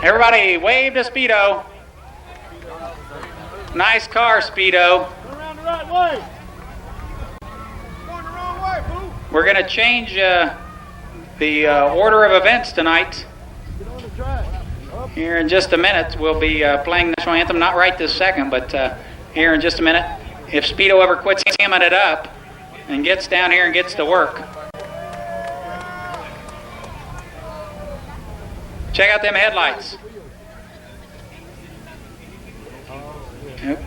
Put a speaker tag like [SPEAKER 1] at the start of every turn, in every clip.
[SPEAKER 1] Everybody wave to Speedo. Nice car, Speedo.
[SPEAKER 2] Go around the right way. Going the wrong way, boo.
[SPEAKER 1] We're going to change the order of events tonight.
[SPEAKER 2] Get on the track. Up.
[SPEAKER 1] Here in just a minute, we'll be playing the national anthem. Not right this second, but here in just a minute. If Speedo ever quits hamming it up and gets down here and gets to work. Check out them headlights.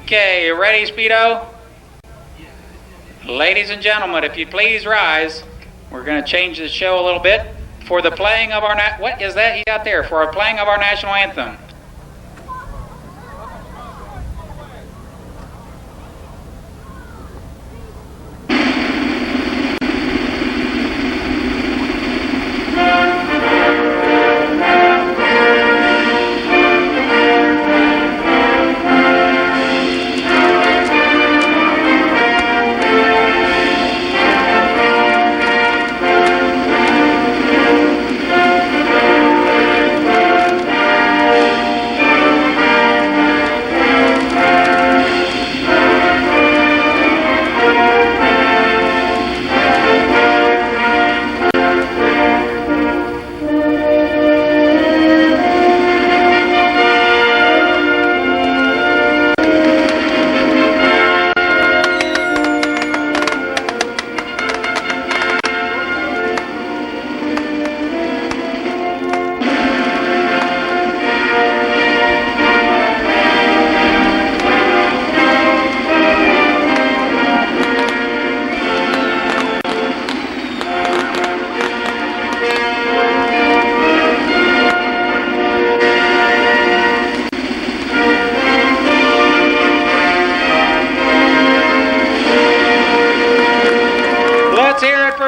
[SPEAKER 1] Okay, you ready, Speedo? Ladies and gentlemen, if you please rise. We're going to change the show a little bit for the playing of our what is that you got there? For our playing of our national anthem.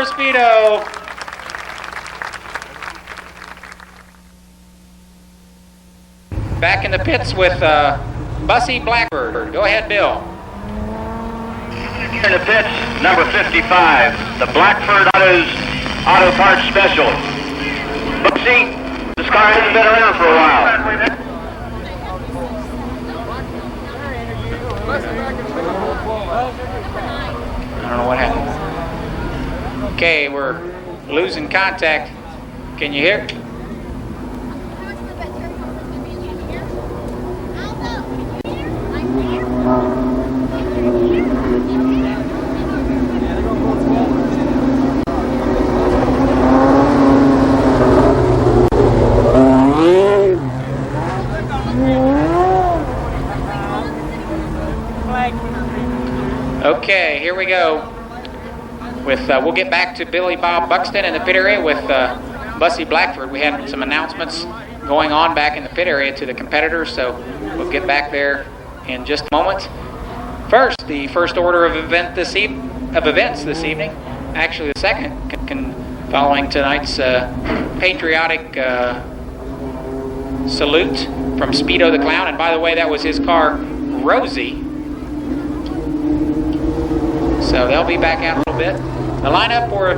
[SPEAKER 1] Speedo. Back in the pits with Bussy Blackbird. Go ahead, Bill.
[SPEAKER 3] Here in the pits, number 55, the Blackbird Auto Parts Special. Bussy, this car hasn't been around for a while.
[SPEAKER 1] I don't know what happened. Okay, we're losing contact. Can you hear? Okay, here we go. With we'll get back to Billy Bob Buxton in the pit area with Bussy Blackford. We had some announcements going on back in the pit area to the competitors, so we'll get back there in just a moment. First, the first order of events this evening. actually the second, following tonight's patriotic salute from Speedo the Clown. And by the way, that was his car, Rosie. So they'll be back out a little bit. The lineup for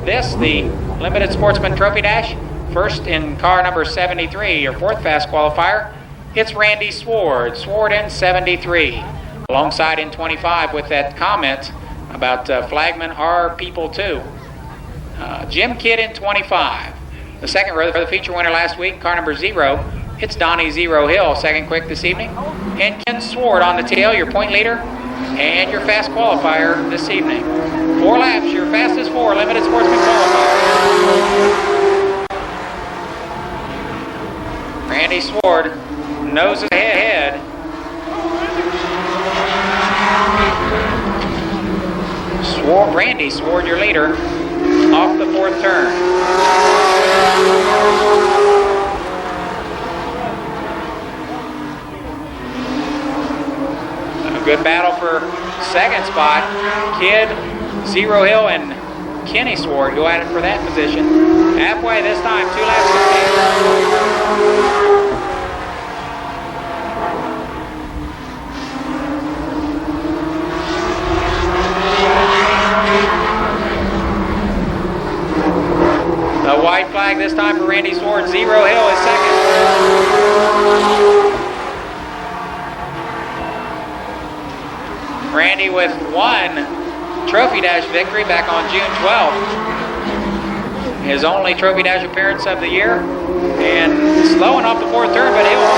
[SPEAKER 1] this, the Limited Sportsman Trophy Dash, first in car number 73, your fourth fast qualifier, it's Randy Sword. Sword in 73. Alongside in 25 with that comment about flagmen are people too. Jim Kidd in 25. The second row, the feature winner last week, car number 0, it's Donnie Zero Hill, second quick this evening. And Ken Sword on the tail, your point leader and your fast qualifier this evening. 4 laps, your fastest 4 Limited Sportsman qualifier. Randy Sword noses ahead. Randy Sword, your leader, off the 4th turn. A good battle for second spot. Kidd, Zero Hill, and Kenny Sword go at it for that position. Halfway this time, 2 laps to The white flag this time for Randy Sword. Zero Hill is second. Randy with 1 Trophy Dash victory back on June 12th. His only Trophy Dash appearance of the year. And slowing off the 4th turn, but he'll hold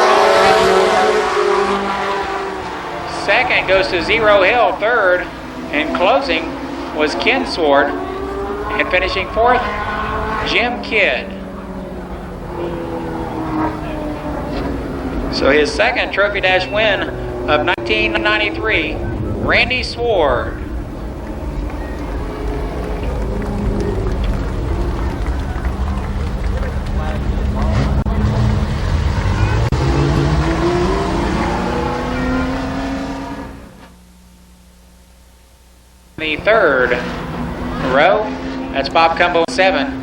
[SPEAKER 1] on. Second goes to Zero Hill. Third and closing was Ken Sword. And finishing 4th, Jim Kidd. So his second Trophy Dash win of 1993, Randy Sword. The third row, that's Bob Cumbo 7.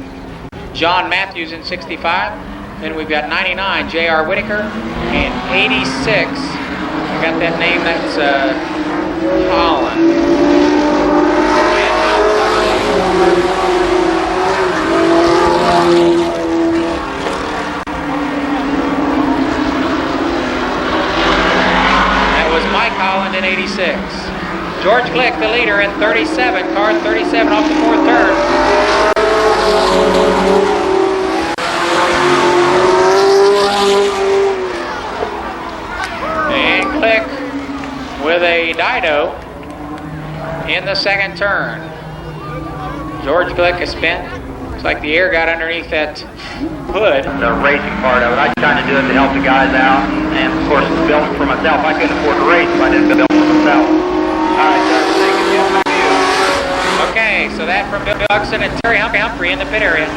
[SPEAKER 1] John Matthews in 65. Then we've got 99, J.R. Whitaker, and 86. I got that name, that's Holland. That was Mike Holland in 86. George Glick, the leader, in 37. Car 37 off the 4th turn. And Glick with a Dido in the second turn. George Glick is spent. Looks like the air got underneath that hood.
[SPEAKER 3] The racing part of it, I tried to do it to help the guys out, and of course, build for myself. I couldn't afford to race if I didn't build for myself. All right, sir, thank you.
[SPEAKER 1] Okay, so that from Bill Buxton and Terry Humphrey in the pit area.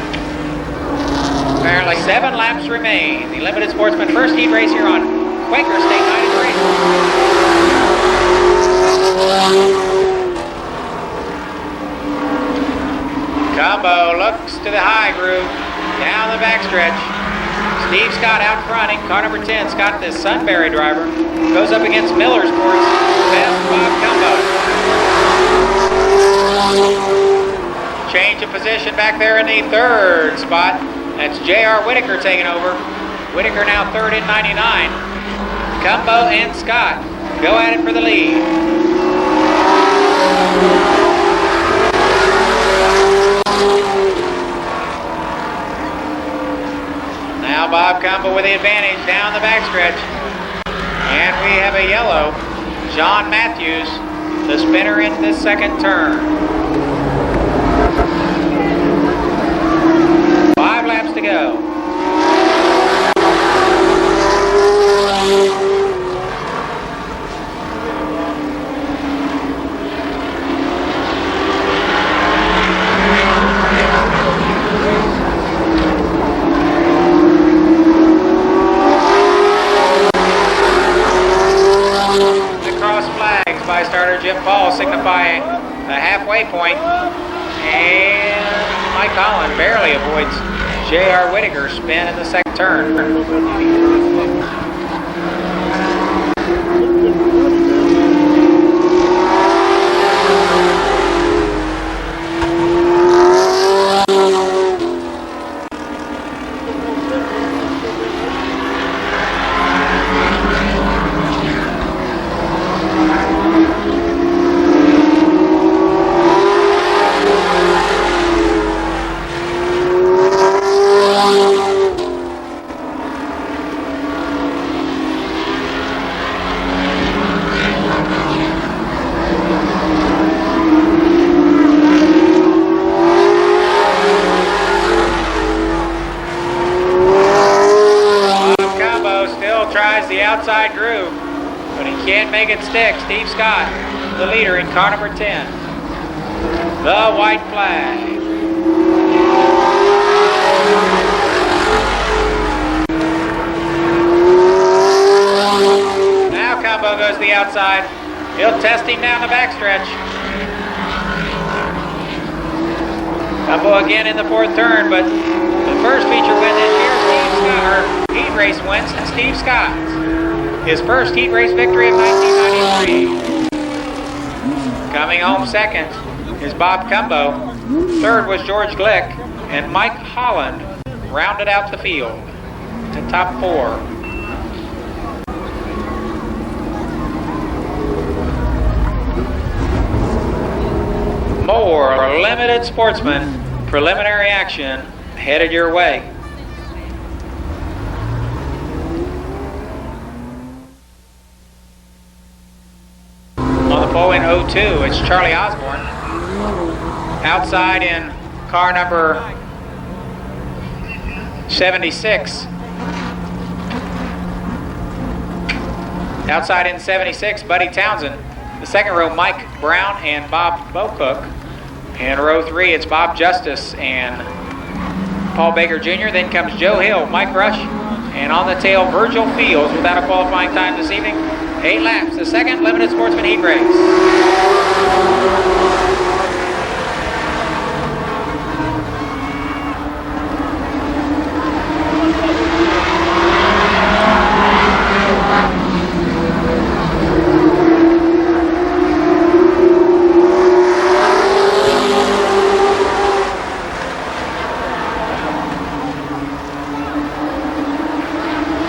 [SPEAKER 1] Apparently 7 laps remain. The Limited Sportsman first heat race here on Quaker State Night at Racing. Combo looks to the high groove, down the backstretch. Steve Scott out front in car number 10. Scott, the Sunbury driver, goes up against Miller's Sports. Best Bob Combo. Change of position back there in the 3rd spot. That's J.R. Whitaker taking over. Whitaker now 3rd in 99. Combo and Scott go at it for the lead. Now Bob Combo with the advantage down the backstretch. And we have a yellow. John Matthews, the spinner in the second turn. 5 laps to go. By starter Jim Paul signify a halfway point, Mike Holland barely avoids J.R. Whittaker's spin in the second turn. Tries the outside groove, but he can't make it stick. Steve Scott, the leader in car number 10. The white flag. Now Combo goes to the outside. He'll test him down the backstretch. Combo again in the fourth turn, but the first feature win this year, Steve Scott, heat race win since Steve Scott. His first heat race victory of 1993. Coming home second is Bob Cumbo. Third was George Glick, and Mike Holland rounded out the field to top 4. More limited sportsman preliminary action headed your way. On the pole in 02, it's Charlie Osborne. Outside in car number 76. Outside in 76, Buddy Townsend. The second row, Mike Brown and Bob Bocook. In row 3, it's Bob Justice and Paul Baker Jr. Then comes Joe Hill, Mike Rush, and on the tail, Virgil Fields without a qualifying time this evening. 8 laps, the second limited sportsman heat race.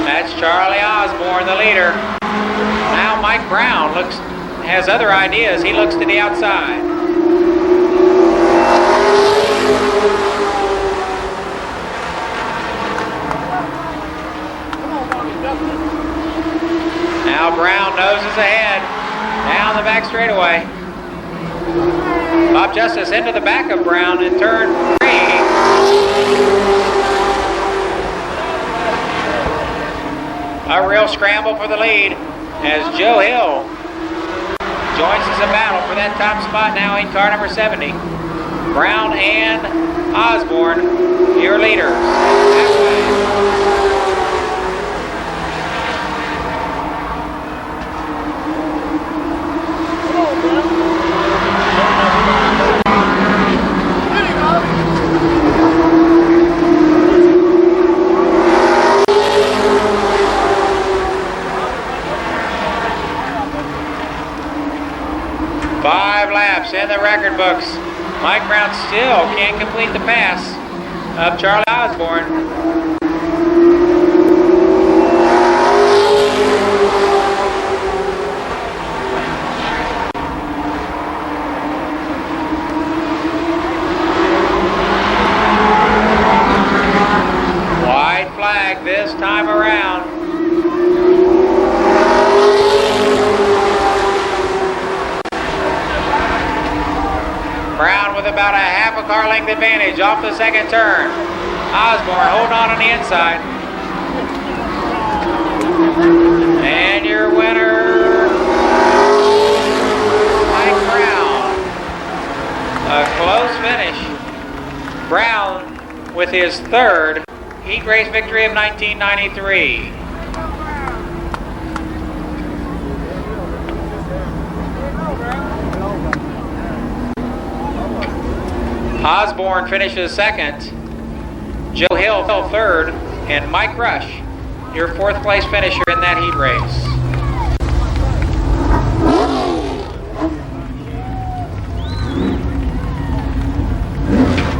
[SPEAKER 1] That's Charlie Osborne, the leader. Now Mike Brown has other ideas. He looks to the outside. Now Brown noses ahead. Down the back straightaway. Bob Justice into the back of Brown in turn 3. A real scramble for the lead as Joe Hill joins us in battle for that top spot now in car number 70. Brown and Osborne, your leaders. In the record books. Mike Brown still can't complete the pass of Charlie Osborne. White flag this time around. Brown with about a half a car length advantage off the second turn. Osborne holding on the inside. And your winner, Mike Brown. A close finish. Brown with his third heat race victory of 1993. Osborne finishes second. Joe Hill fell third. And Mike Rush, your fourth place finisher in that heat race.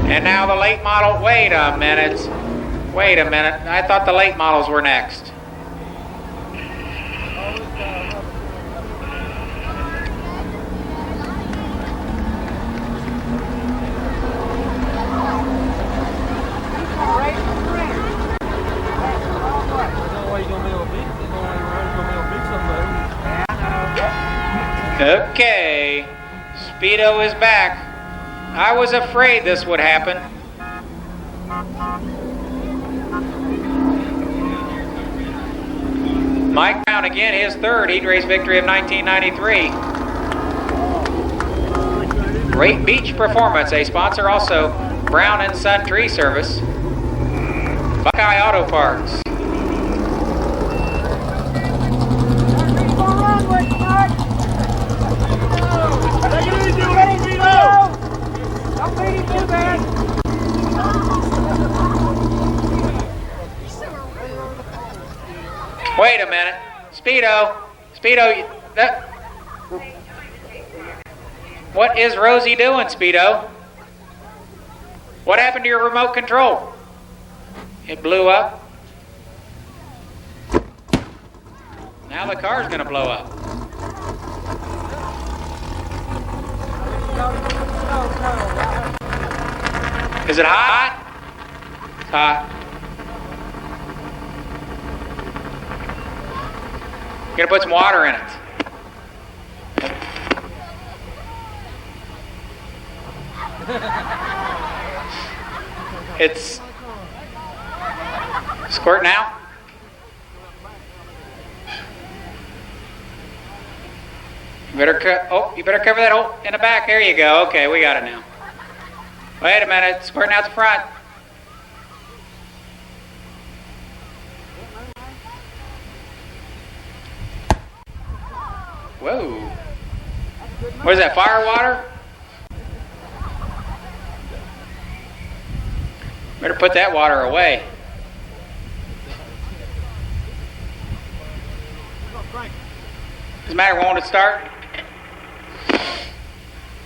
[SPEAKER 1] And now the late model, wait a minute. I thought the late models were next. Okay, Speedo is back. I was afraid this would happen. Mike Brown again, his third heat race victory of 1993. Great Beach Performance, a sponsor also, Brown and Son Tree Service, Buckeye Auto Parts. Wait a minute. Speedo, what is Rosie doing, Speedo? What happened to your remote control? It blew up. Now the car's gonna blow up. Is it hot? It's hot. You're gonna put some water in it. It's squirting out. You better cover that hole in the back. There you go. Okay, we got it now. Wait a minute, it's squirting out the front. Whoa. What is that, fire water? Better put that water away. Does it matter, won't it start?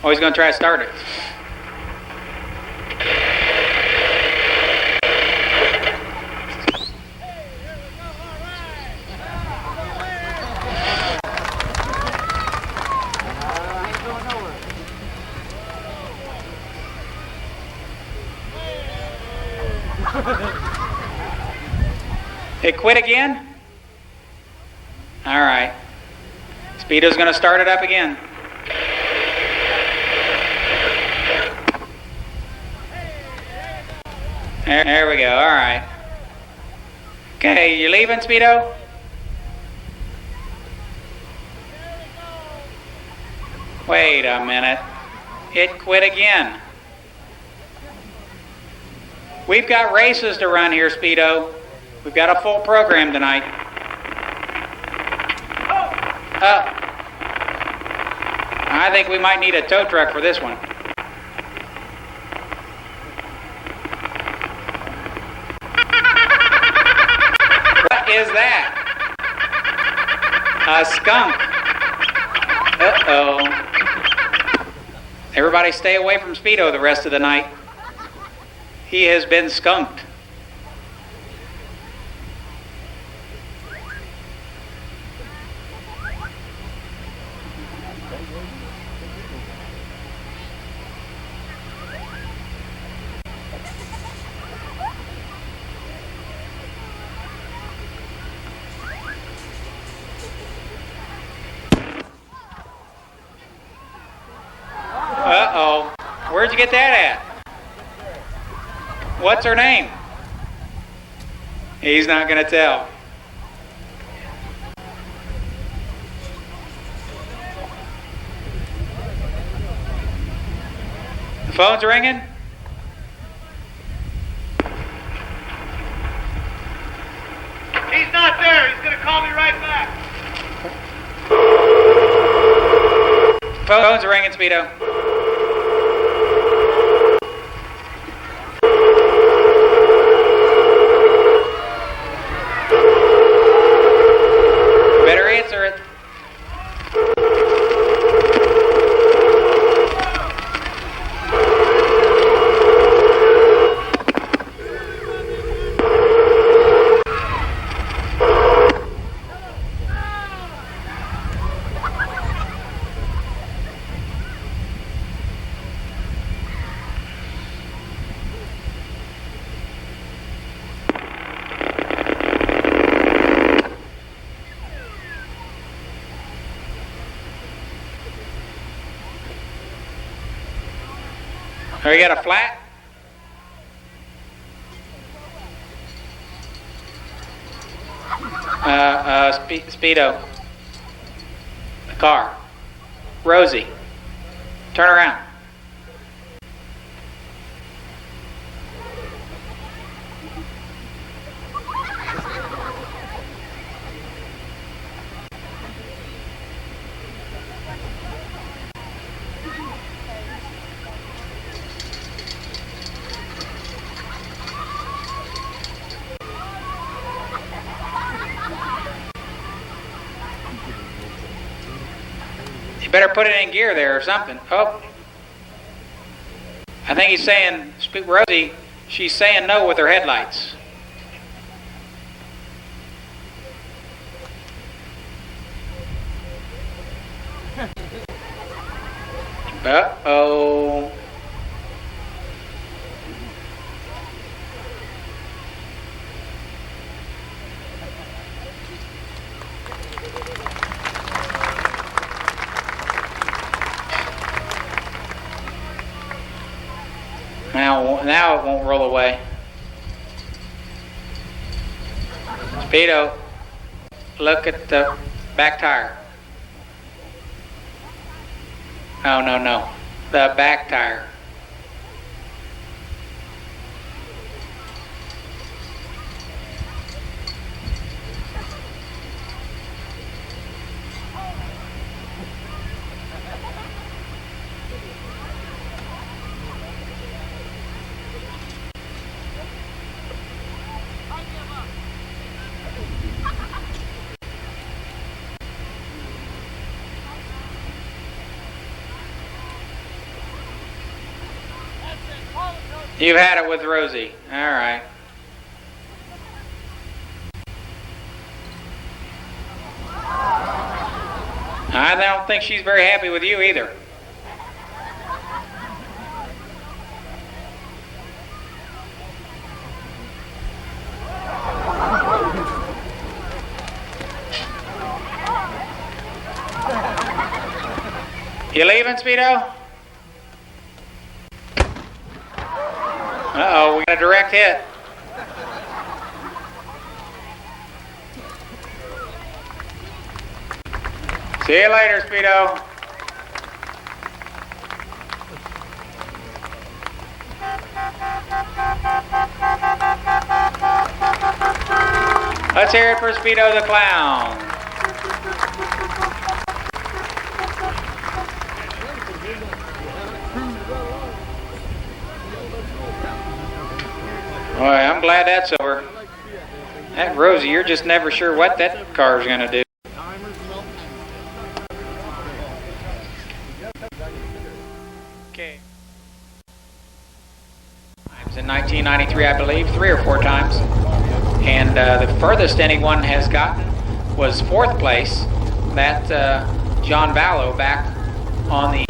[SPEAKER 1] Oh, he's going to try to start it. It quit again? All right. Speedo's going to start it up again. There we go. All right. Okay, you leaving, Speedo? Wait a minute. It quit again. We've got races to run here, Speedo. We've got a full program tonight. I think we might need a tow truck for this one. What is that? A skunk. Uh-oh. Everybody stay away from Speedo the rest of the night. He has been skunked. Uh-oh. Where'd you get that at? What's her name? He's not going to tell. The phone's ringing?
[SPEAKER 2] He's not there. He's going to call me right back.
[SPEAKER 1] Phone's ringing, Speedo. Oh, you got a flat? Speedo. The car. Rosie. Turn around. You better put it in gear there or something. Oh. I think he's saying, Rosie, she's saying no with her headlights. Uh-oh. Now it won't roll away. Speedo, look at the back tire. Oh, no. The back tire. You've had it with Rosie. All right. I don't think she's very happy with you either. You leaving, Speedo? Uh-oh, we got a direct hit. See you later, Speedo. Let's hear it for Speedo the Clown. Boy, I'm glad that's over. That Rosie, you're just never sure what that car's going to do. Okay. Times in 1993, I believe, 3 or 4 times. And the furthest anyone has gotten was 4th place. That John Vallow back on the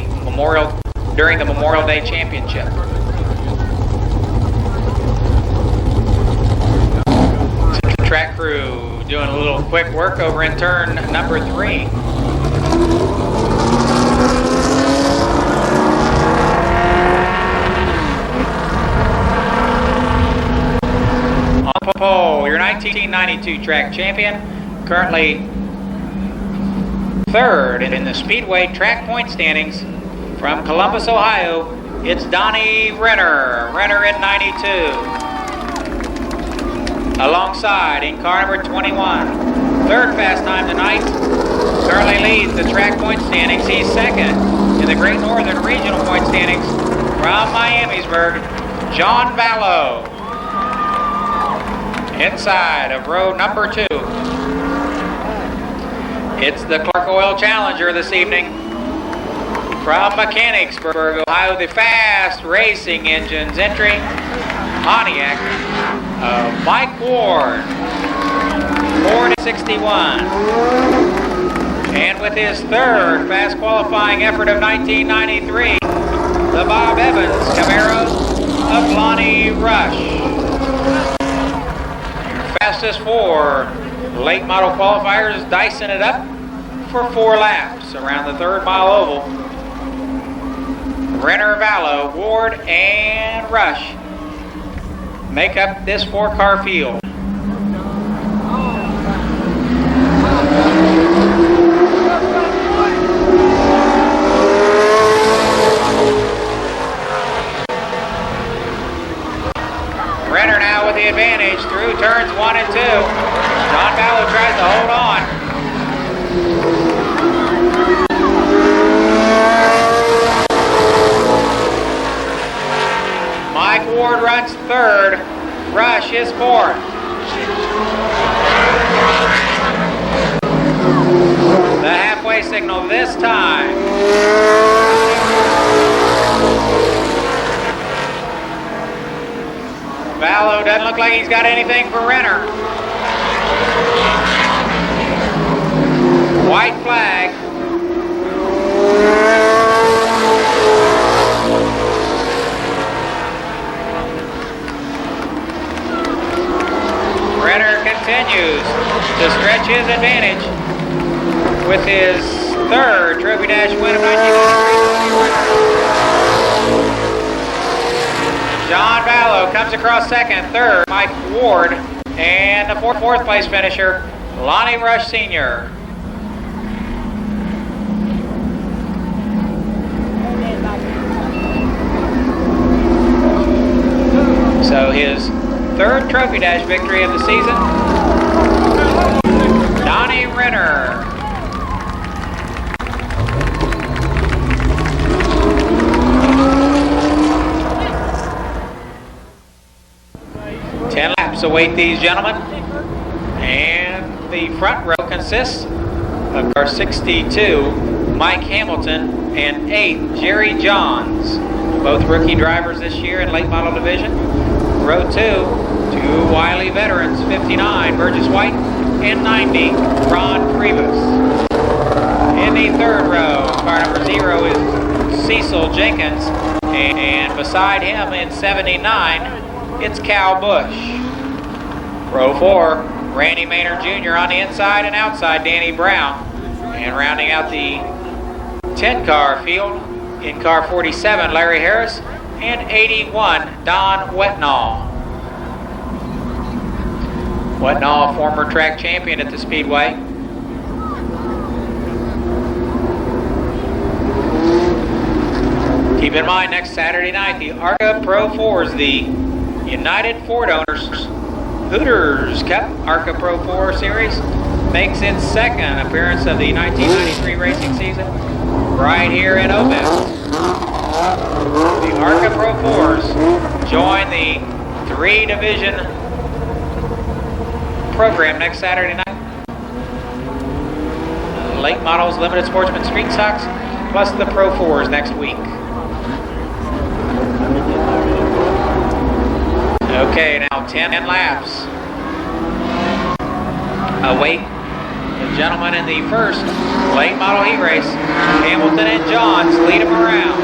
[SPEAKER 1] during the Memorial Day Championship. Track crew doing a little quick work over in turn number 3. On the pole, your 1992 track champion, currently 3rd in the Speedway track point standings from Columbus, Ohio. It's Donnie Renner. Renner in 92. Alongside in car number 21. 3rd fast time tonight. Currently leads the track point standings. He's 2nd in the Great Northern Regional point standings from Miamisburg, John Vallow. Inside of row number 2. It's the Clark Oil Challenger this evening. From Mechanicsburg, Ohio, the fast racing engines entry. Pontiac. Mike Ward, 461. And with his 3rd fast qualifying effort of 1993, the Bob Evans Camaro of Lonnie Rush. Your fastest 4 late model qualifiers dicing it up for 4 laps around the 3rd mile oval. Renner, Vallow, Ward, and Rush make up this 4-car field. Renner now with the advantage through turns 1 and 2. John Vallow tries to hold on. Mike Ward runs 3rd. Rush is 4th. The halfway signal this time. Vallow doesn't look like he's got anything for Renner. White flag. Renner continues to stretch his advantage with his 3rd Trophy Dash win of 1993. John Vallow comes across 2nd, 3rd, Mike Ward, and the 4th place finisher, Lonnie Rush Sr. So his 3rd Trophy Dash victory of the season, Donnie Renner. Await these gentlemen, and the front row consists of car 62 Mike Hamilton and 8 Jerry Johns, both rookie drivers this year in late model division. Row 2, 2 wily veterans, 59 Burgess White and 90 Ron Priebus. In the 3rd row, car number 0 is Cecil Jenkins, and beside him in 79 it's Cal Bush. Row 4, Randy Maynard Jr. on the inside, and outside Danny Brown. And rounding out the 10-car field, in car 47, Larry Harris, and 81, Don Wetnall. Wetnall, former track champion at the Speedway. Keep in mind, next Saturday night, the ARCA Pro 4s, the United Ford Owners Hooters Cup ARCA Pro 4 Series, makes its 2nd appearance of the 1993 racing season right here in Obel. The ARCA Pro 4s join the 3-division program next Saturday night. Late models, limited sportsman street stocks, plus the Pro 4s next week. Okay, now 10 laps. Await the gentlemen in the 1st late model heat race. Hamilton and Johns lead them around.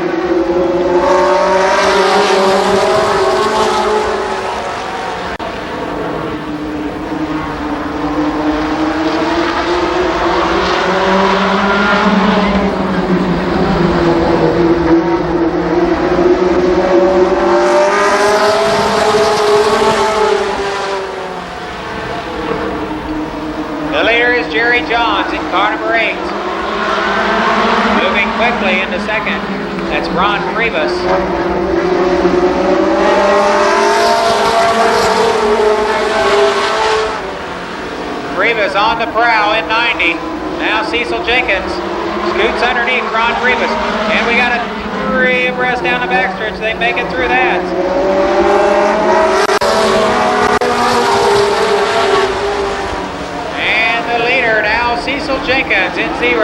[SPEAKER 1] Jerry Johns in car number 8. Moving quickly into 2nd. That's Ron Priebus. Priebus on the prowl in 90. Now Cecil Jenkins scoots underneath Ron Priebus. And we got a 3 abreast down the backstretch. They make it through that. Cecil Jenkins in 0.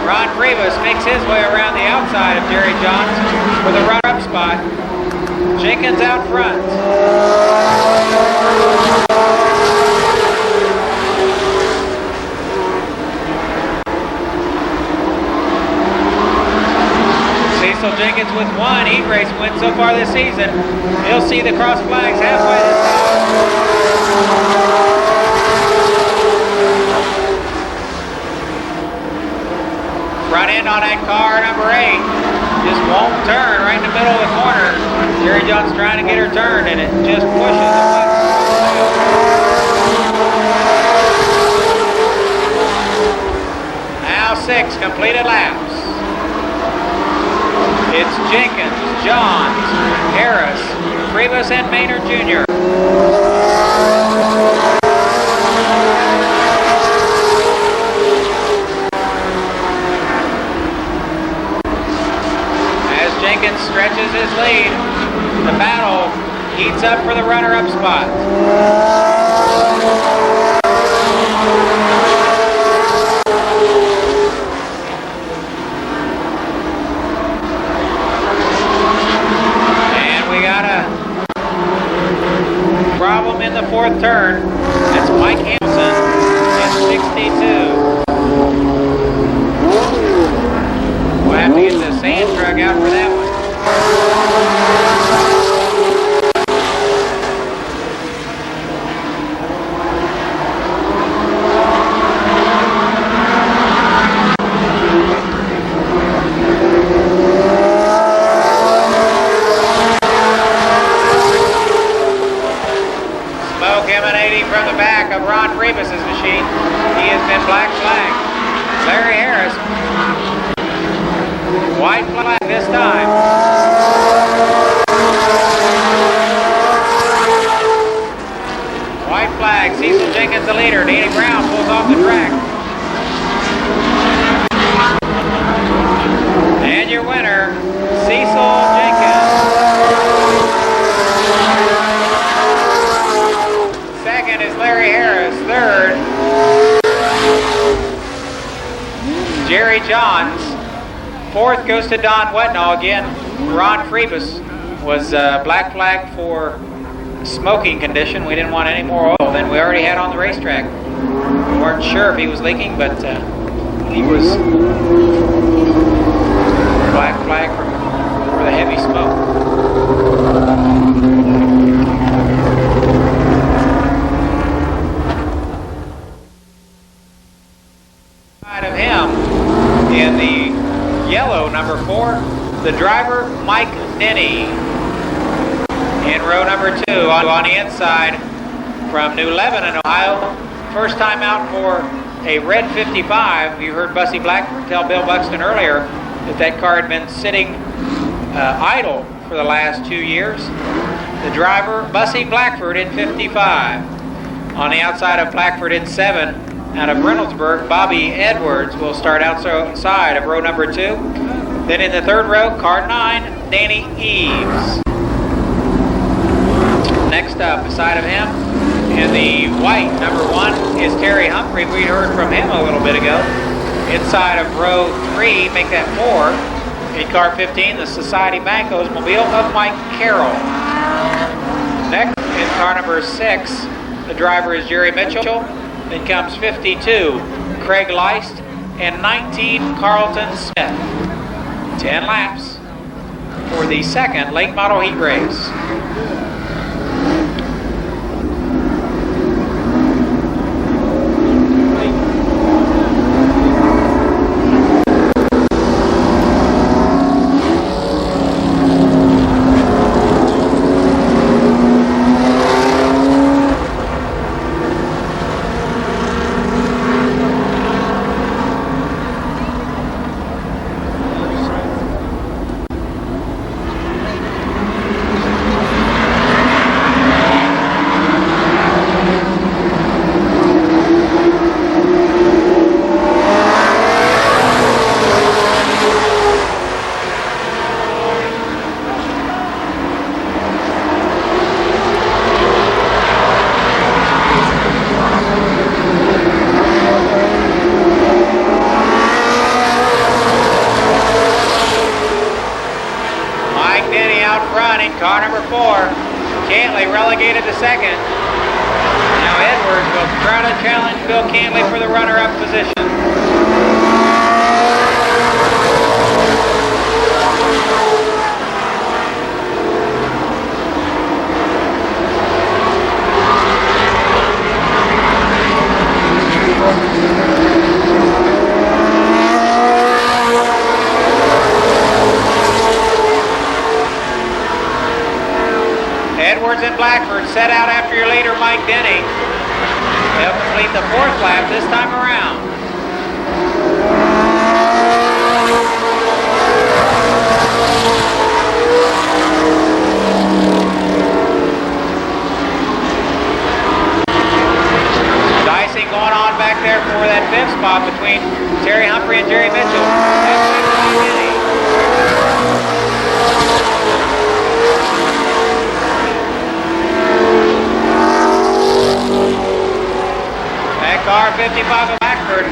[SPEAKER 1] Ron Priebus makes his way around the outside of Jerry Johns for the run-up spot. Jenkins out front. Cecil Jenkins with 1 heat race win so far this season. He'll see the cross flags halfway this time. Front end on that car, number 8. just won't turn right in the middle of the corner. Jerry John's trying to get her turned, and it just pushes away. Now 6 completed laps. It's Jenkins, Johns, Harris, Freebus, and Maynard Jr. As Jenkins stretches his lead, the battle heats up for the runner-up spot. Problem in the 4th turn. That's Mike Hamilton in 62. We'll have to get the sand truck out for that one. Emanating from the back of Ron Freebus' machine. He has been black flagged. Larry Harris. White flag this time. White flag. Cecil Jenkins the leader. Danny Brown pulls off the track. And your winner, Cecil Jenkins. Second is Larry Harris. Third, Jerry Johns. Fourth goes to Don Wetnall. Again, Ron Freebus was black flag for smoking condition. We didn't want any more oil than we already had on the racetrack. We weren't sure if he was leaking, but he was black flag for the heavy smoke. Of him in the yellow number 4, the driver Mike Denny. In row number 2 on the inside from New Lebanon, Ohio. First time out for a red 55. You heard Bussy Blackford tell Bill Buxton earlier that car had been sitting idle for the last 2 years. The driver Bussy Blackford in 55. On the outside of Blackford in 7. Out of Reynoldsburg, Bobby Edwards will start outside of row number 2. Then in the 3rd row, car 9, Danny Eves. Next up, beside of him, in the white, number 1, is Terry Humphrey. We heard from him a little bit ago. Inside of row 3, make that 4. In car 15, the Society Bank Oldsmobile of Mike Carroll. Next, in car number 6, the driver is Jerry Mitchell. Then comes 52, Craig Leist, and 19, Carlton Smith. 10 laps for the second late model heat race. Car number 4, Cantley relegated to second. Now Edwards will try to challenge Bill Cantley for the runner-up position. Edwards and Blackford set out after your leader, Mike Denny. They'll complete the 4th lap this time around. Dicing going on back there for that 5th spot between Terry Humphrey and Jerry Mitchell. That car 55 of Blackford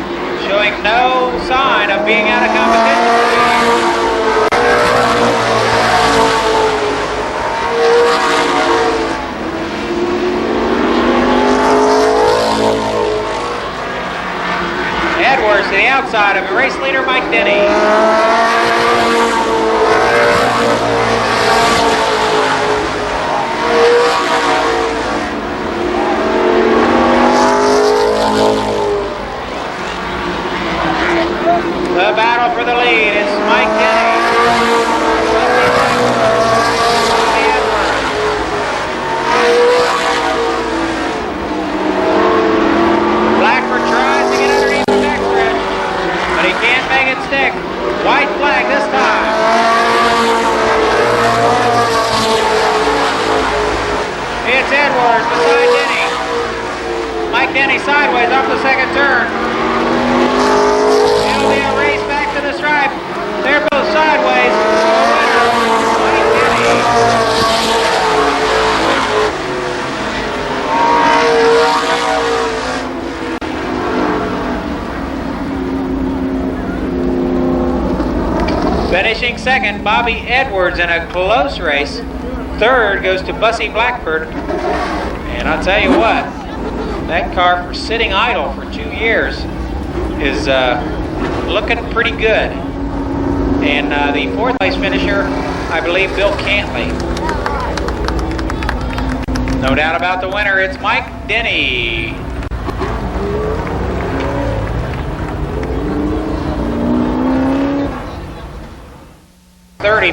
[SPEAKER 1] showing no sign of being out of competition. Edwards to the outside of race leader Mike Denny. The battle for the lead is Mike Denny. Blackford tries to get underneath the backstretch, but he can't make it stick. White flag this time. It's Edwards beside Denny. Mike Denny sideways off the 2nd turn. It'll be a race back to the stripe. They're both sideways. Mike Denny. Finishing 2nd, Bobby Edwards in a close race. 3rd goes to Bussy Blackford. And I'll tell you what, that car for sitting idle for 2 years is looking pretty good. And the 4th place finisher, I believe, Bill Cantley. No doubt about the winner, it's Mike Denny.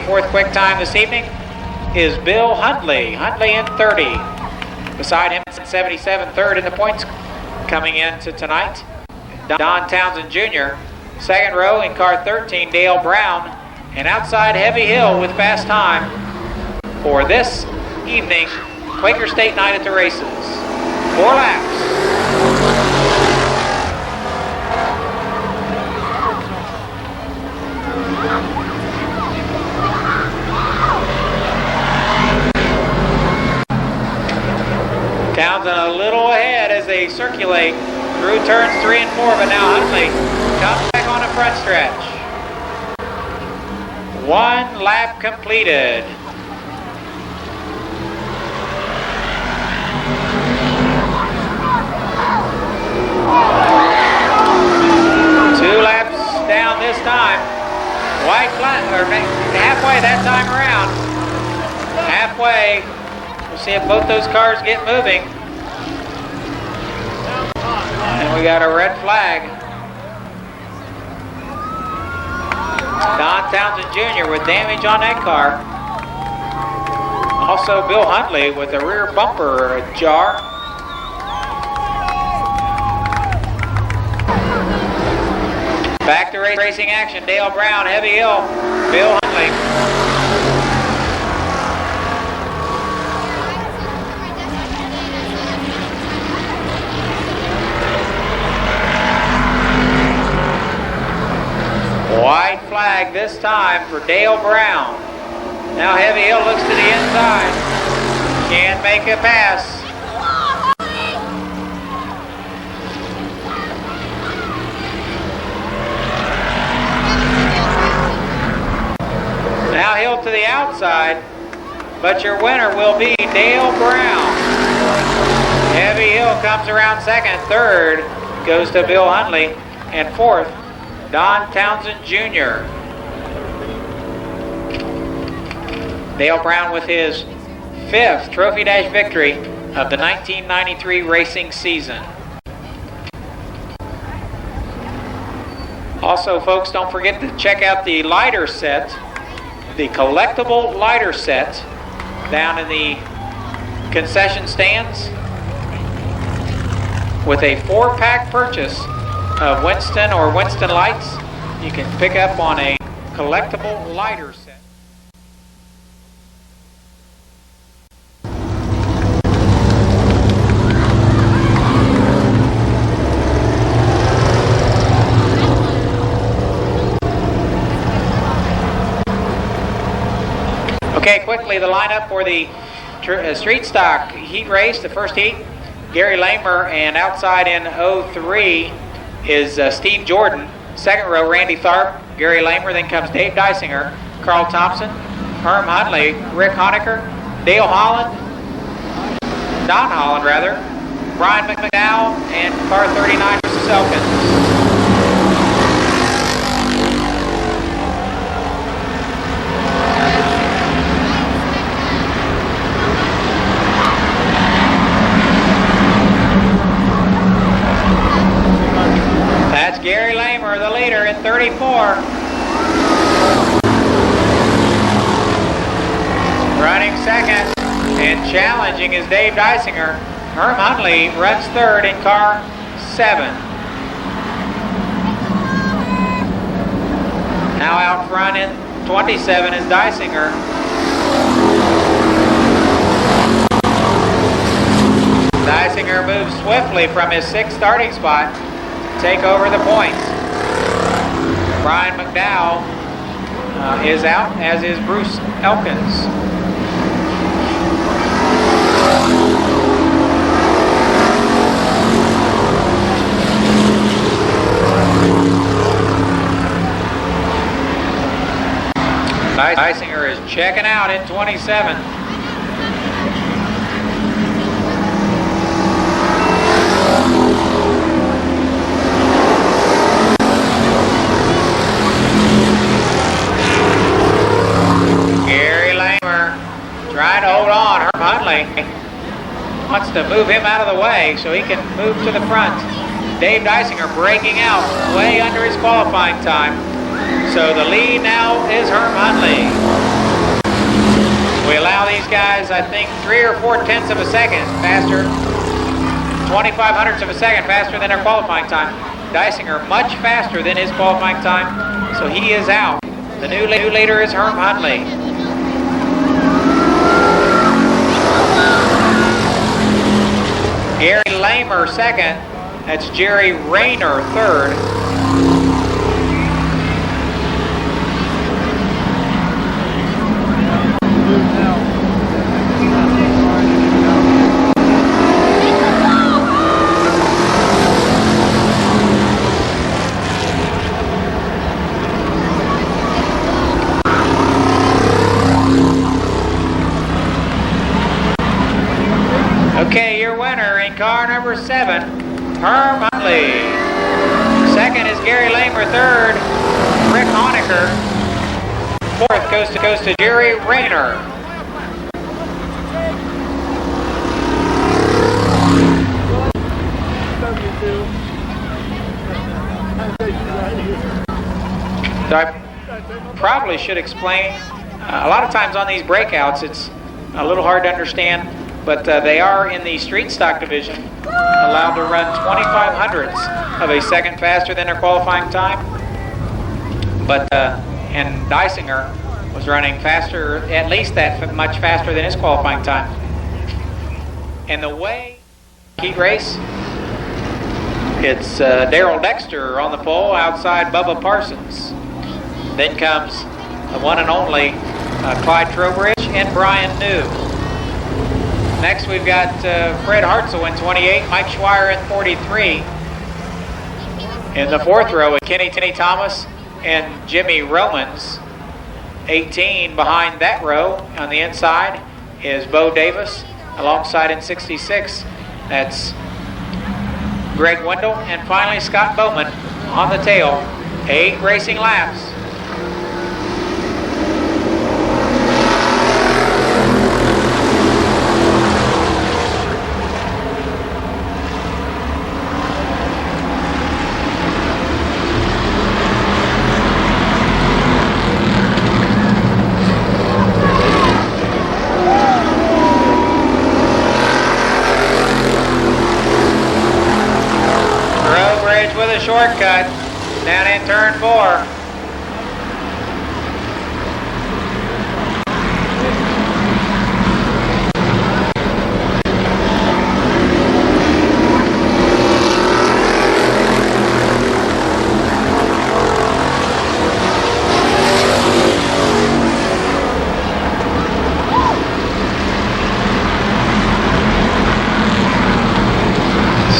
[SPEAKER 1] Fourth quick time this evening is Bill Huntley. Huntley in 30. Beside him, 77, 3rd in the points coming into tonight. Don Townsend Jr. 2nd row in car 13, Dale Brown. And outside Heavy Hill with fast time for this evening, Quaker State night at the races. 4 laps. Townsend a little ahead as they circulate through turns 3 and 4, but now Huntley comes back on the front stretch. 1 lap completed. Two laps down this time. White flag, or halfway that time around. Halfway. We'll see if both those cars get moving. And we got a red flag. Don Townsend Jr. with damage on that car. Also Bill Huntley with a rear bumper ajar. Back to racing action. Dale Brown, Heavy Hill, Bill Huntley. White flag this time for Dale Brown. Now Heavy Hill looks to the inside. Can't make a pass. Now Hill to the outside, but your winner will be Dale Brown. Heavy Hill comes around 2nd. 3rd goes to Bill Huntley. And 4th, Don Townsend Jr. Dale Brown with his 5th Trophy Dash victory of the 1993 racing season. Also, folks, don't forget to check out the lighter set, the collectible lighter set down in the concession stands with a 4-pack purchase of Winston or Winston lights. You can pick up on a collectible lighter set. Okay, quickly the lineup for the street stock heat race, the first heat. Gary Lamer, and outside in 03 is Steve Jordan. Second row, Randy Tharp, Gary Lamer. Then comes Dave Dysinger, Carl Thompson, Herm Hunley, Rick Honecker, Dale Holland, Don Holland rather, Brian McDowell, and car 39 Mrs. Elkins. That's Gary Lamer, the leader in 34. Running second and challenging is Dave Dysinger. Herm Hunley runs third in car 7. Now out front in 27 is Dysinger. Dysinger moves swiftly from his 6th starting spot. Take over the points. Brian McDowell is out, as is Bruce Elkins. Dysinger is checking out in 27. Trying to hold on. Herm Hunley wants to move him out of the way so he can move to the front. Dave Dysinger breaking out way under his qualifying time. So the lead now is Herm Hunley. We allow these guys, I think, 3 or 4 tenths of a second faster, 25 hundredths of a second faster than their qualifying time. Dysinger much faster than his qualifying time, so he is out. The new leader is Herm Hunley. Gary Lamer second. That's Jerry Rayner third. Okay, your winner in car number 7, Herm Hunley. Second is Gary Lamer. Third, Rick Honecker. Fourth goes to Jerry Rayner. So I probably should explain, a lot of times on these breakouts it's a little hard to understand, but they are in the street stock division, allowed to run 25 hundredths of a second faster than their qualifying time. But and Dysinger was running faster, at least that much faster than his qualifying time. And the way heat race, it's Darrell Dexter on the pole outside Bubba Parsons. Then comes the one and only Clyde Trowbridge and Brian New. Next we've got Fred Hartzell in 28, Mike Schweier in 43. In the fourth row, Kenny Thomas and Jimmy Romans. 18 behind that row on the inside is Bo Davis. Alongside in 66, that's Greg Wendell. And finally Scott Bowman on the tail. 8 racing laps. shortcut down in turn 4.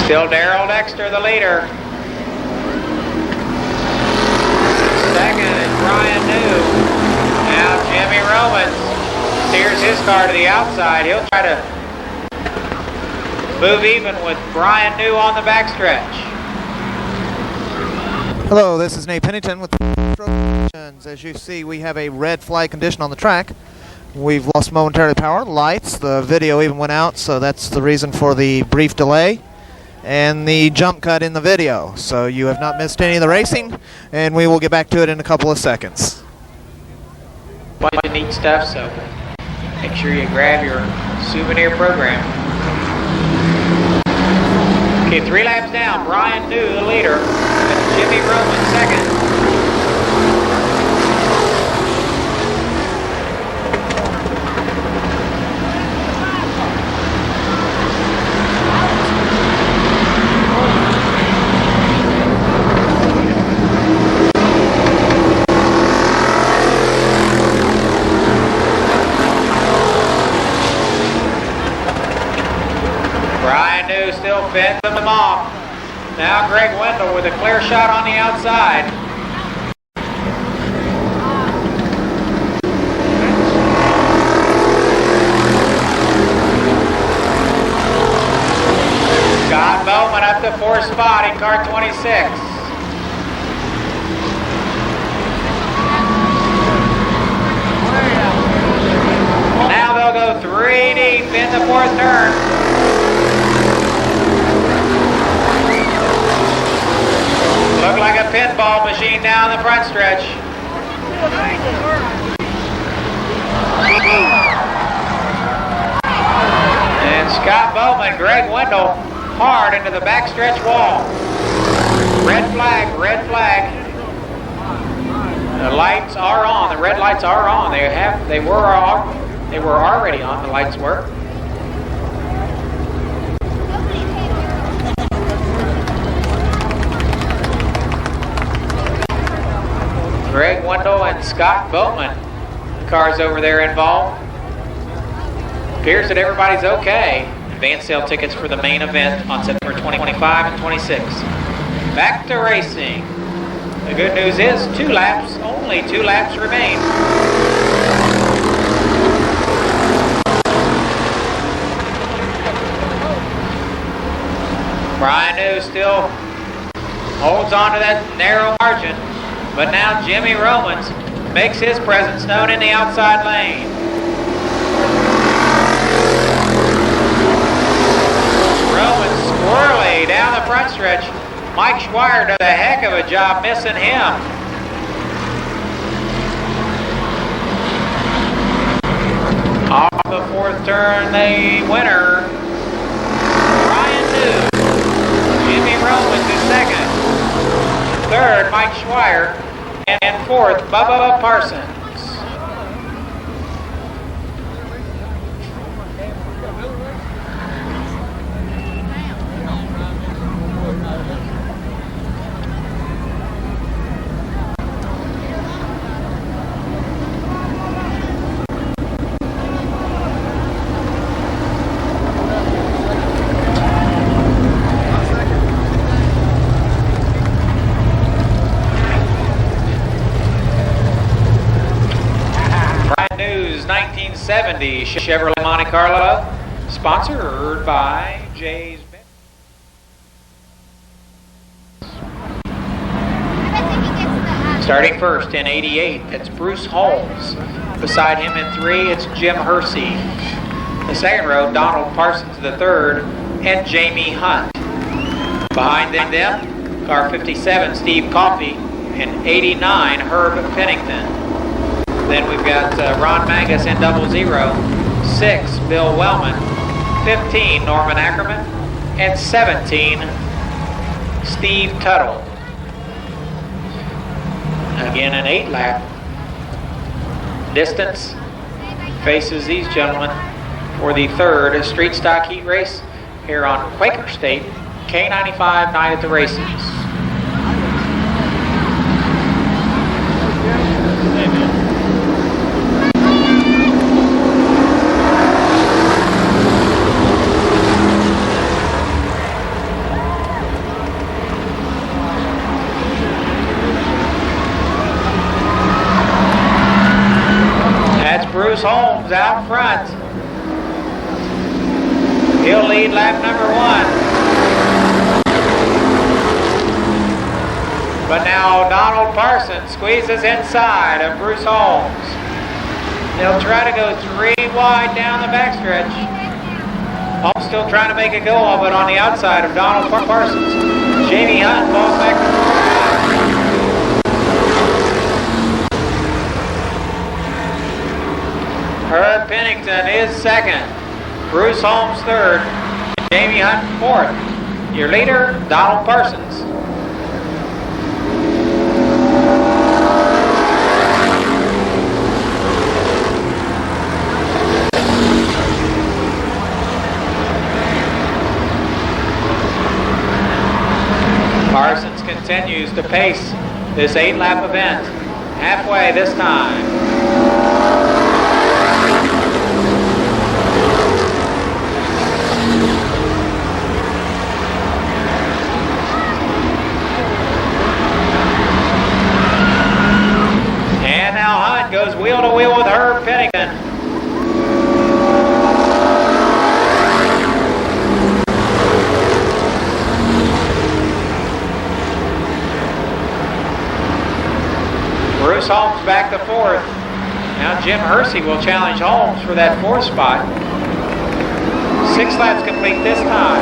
[SPEAKER 1] Still Darrell Dexter, the leader. Second is Brian New. Now Jimmy Romans steers his car to the outside. He'll try to move even with Brian New on the backstretch.
[SPEAKER 4] Hello, this is Nate Pennington with the As you see, we have a red flag condition on the track. We've lost momentarily power, lights, the video even went out, so that's the reason for the brief delay and the jump cut in the video. So you have not missed any of the racing, and we will get back to it in a couple of seconds.
[SPEAKER 1] Bunch of neat stuff, so make sure you grab your souvenir program. Okay, 3 laps down. Brian New, the leader. That's Jimmy Roman, second. Brian New still fends them off. Now Greg Wendell with a clear shot on the outside. Scott Bowman up to 4th spot in car 26. Now they'll go 3 deep in the 4th turn. Look like a pinball machine down the front stretch. And Scott Bowman, Greg Wendell, hard into the backstretch wall. Red flag, red flag. The lights are on. The red lights are on. They were already on. The lights were. Greg Wendell and Scott Bowman, the cars over there involved. Appears that everybody's okay. Advance sale tickets for the main event on September 25 and 26. Back to racing. The good news is only 2 laps remain. Brian New still holds on to that narrow margin. But now Jimmy Romans makes his presence known in the outside lane. Romans squirrely down the front stretch. Mike Schweier does a heck of a job missing him. Off the 4th turn, the winner, Brian New. Jimmy Romans is second. 3rd, Mike Schweier, and 4th, Bubba Parsons. News 1970 Chevrolet Monte Carlo, sponsored by Jay's. Starting first in 88, it's Bruce Holmes. Beside him in 3, it's Jim Hersey. The second row, Donald Parsons III and Jamie Hunt. Behind them, car 57, Steve Coffey, and 89, Herb Pennington. Then we've got Ron Mangus in 00, 6, Bill Wellman, 15, Norman Ackerman, and 17, Steve Tuttle. Again, an 8-lap distance faces these gentlemen for the third street stock heat race here on Quaker State K95 Night at the Races. Bruce Holmes out front. He'll lead lap number 1. But now Donald Parsons squeezes inside of Bruce Holmes. They'll try to go 3 wide down the backstretch. Holmes still trying to make a go of it on the outside of Donald Parsons. Jamie Hunt falls back to the Herb Pennington is second, Bruce Holmes third, and Jamie Hunt fourth. Your leader, Donald Parsons. Parsons continues to pace this 8-lap event. Halfway this time. Goes wheel to wheel with Herb Pennington. Bruce Holmes back to fourth. Now Jim Hersey will challenge Holmes for that fourth spot. 6 laps complete this time.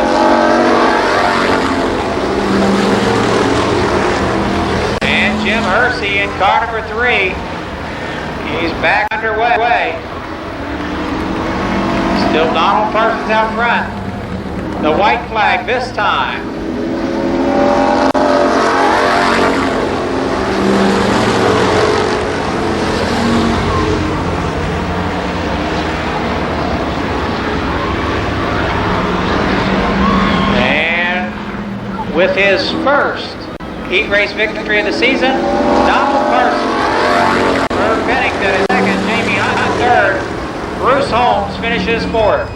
[SPEAKER 1] And Jim Hersey in car number 3. He's back underway. Still Donald Parsons out front. The white flag this time. And with his first heat race victory of the season, Donald Parsons. Herb Pennington is second, Jamie Hunt third, Bruce Holmes finishes fourth.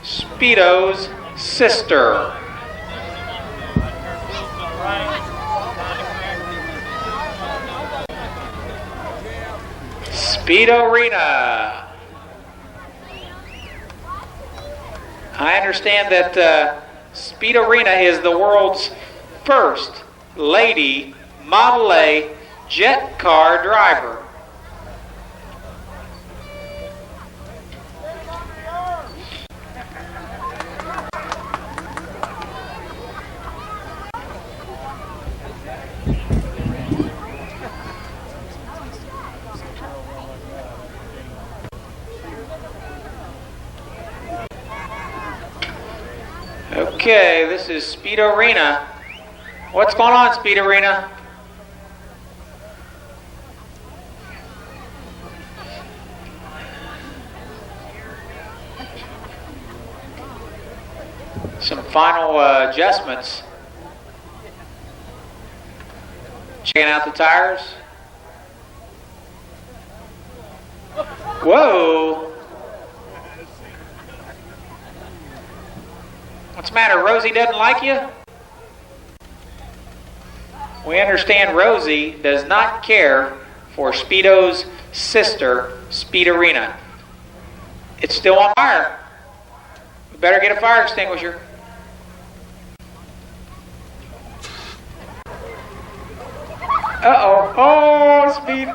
[SPEAKER 1] Speedo's sister. Speedo Arena. I understand that Speedo Arena is the world's first lady Model A jet car driver. Okay, this is Speedo Arena. What's going on, Speedo Arena? Some final adjustments. Checking out the tires. Whoa! What's the matter? Rosie doesn't like you? We understand Rosie does not care for Speedo's sister, Speedo Arena. It's still on fire. We better get a fire extinguisher. Uh-oh. Oh, Speed.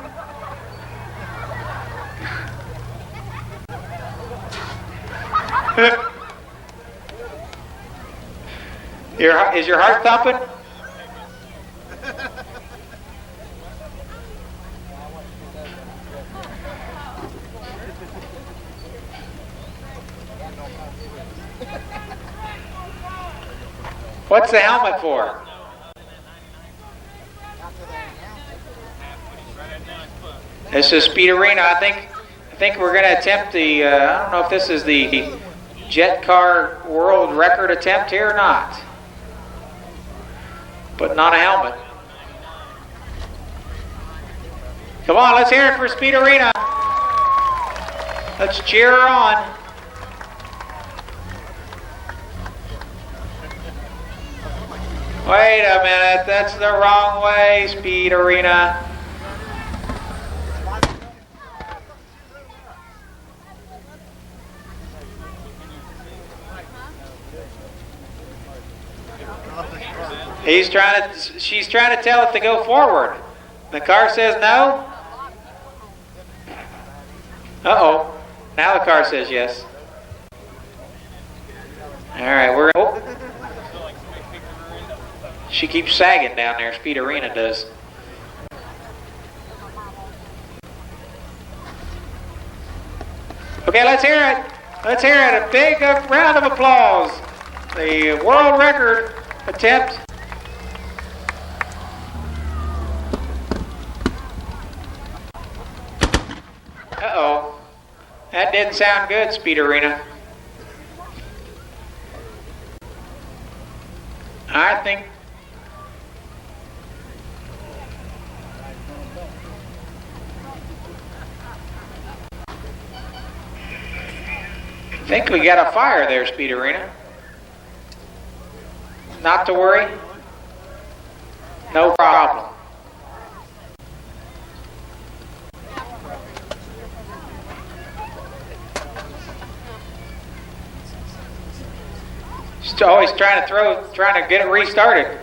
[SPEAKER 1] Is your heart thumping? What's the helmet for? This is Speed Arena. I think we're going to attempt the. I don't know if this is the jet car world record attempt here or not. Putting on a helmet. Come on, let's hear it for Speed Arena. Let's cheer her on. Wait a minute, that's the wrong way, Speed Arena. She's trying to tell it to go forward. The car says no. Uh-oh. Now the car says yes. All right, she keeps sagging down there, Speed Arena does. Okay, let's hear it. Let's hear it. A big round of applause. The world record attempt. Uh-oh. That didn't sound good, Speed Arena. I think we got a fire there, Speed Arena. Not to worry. No problem. She's always trying to get it restarted.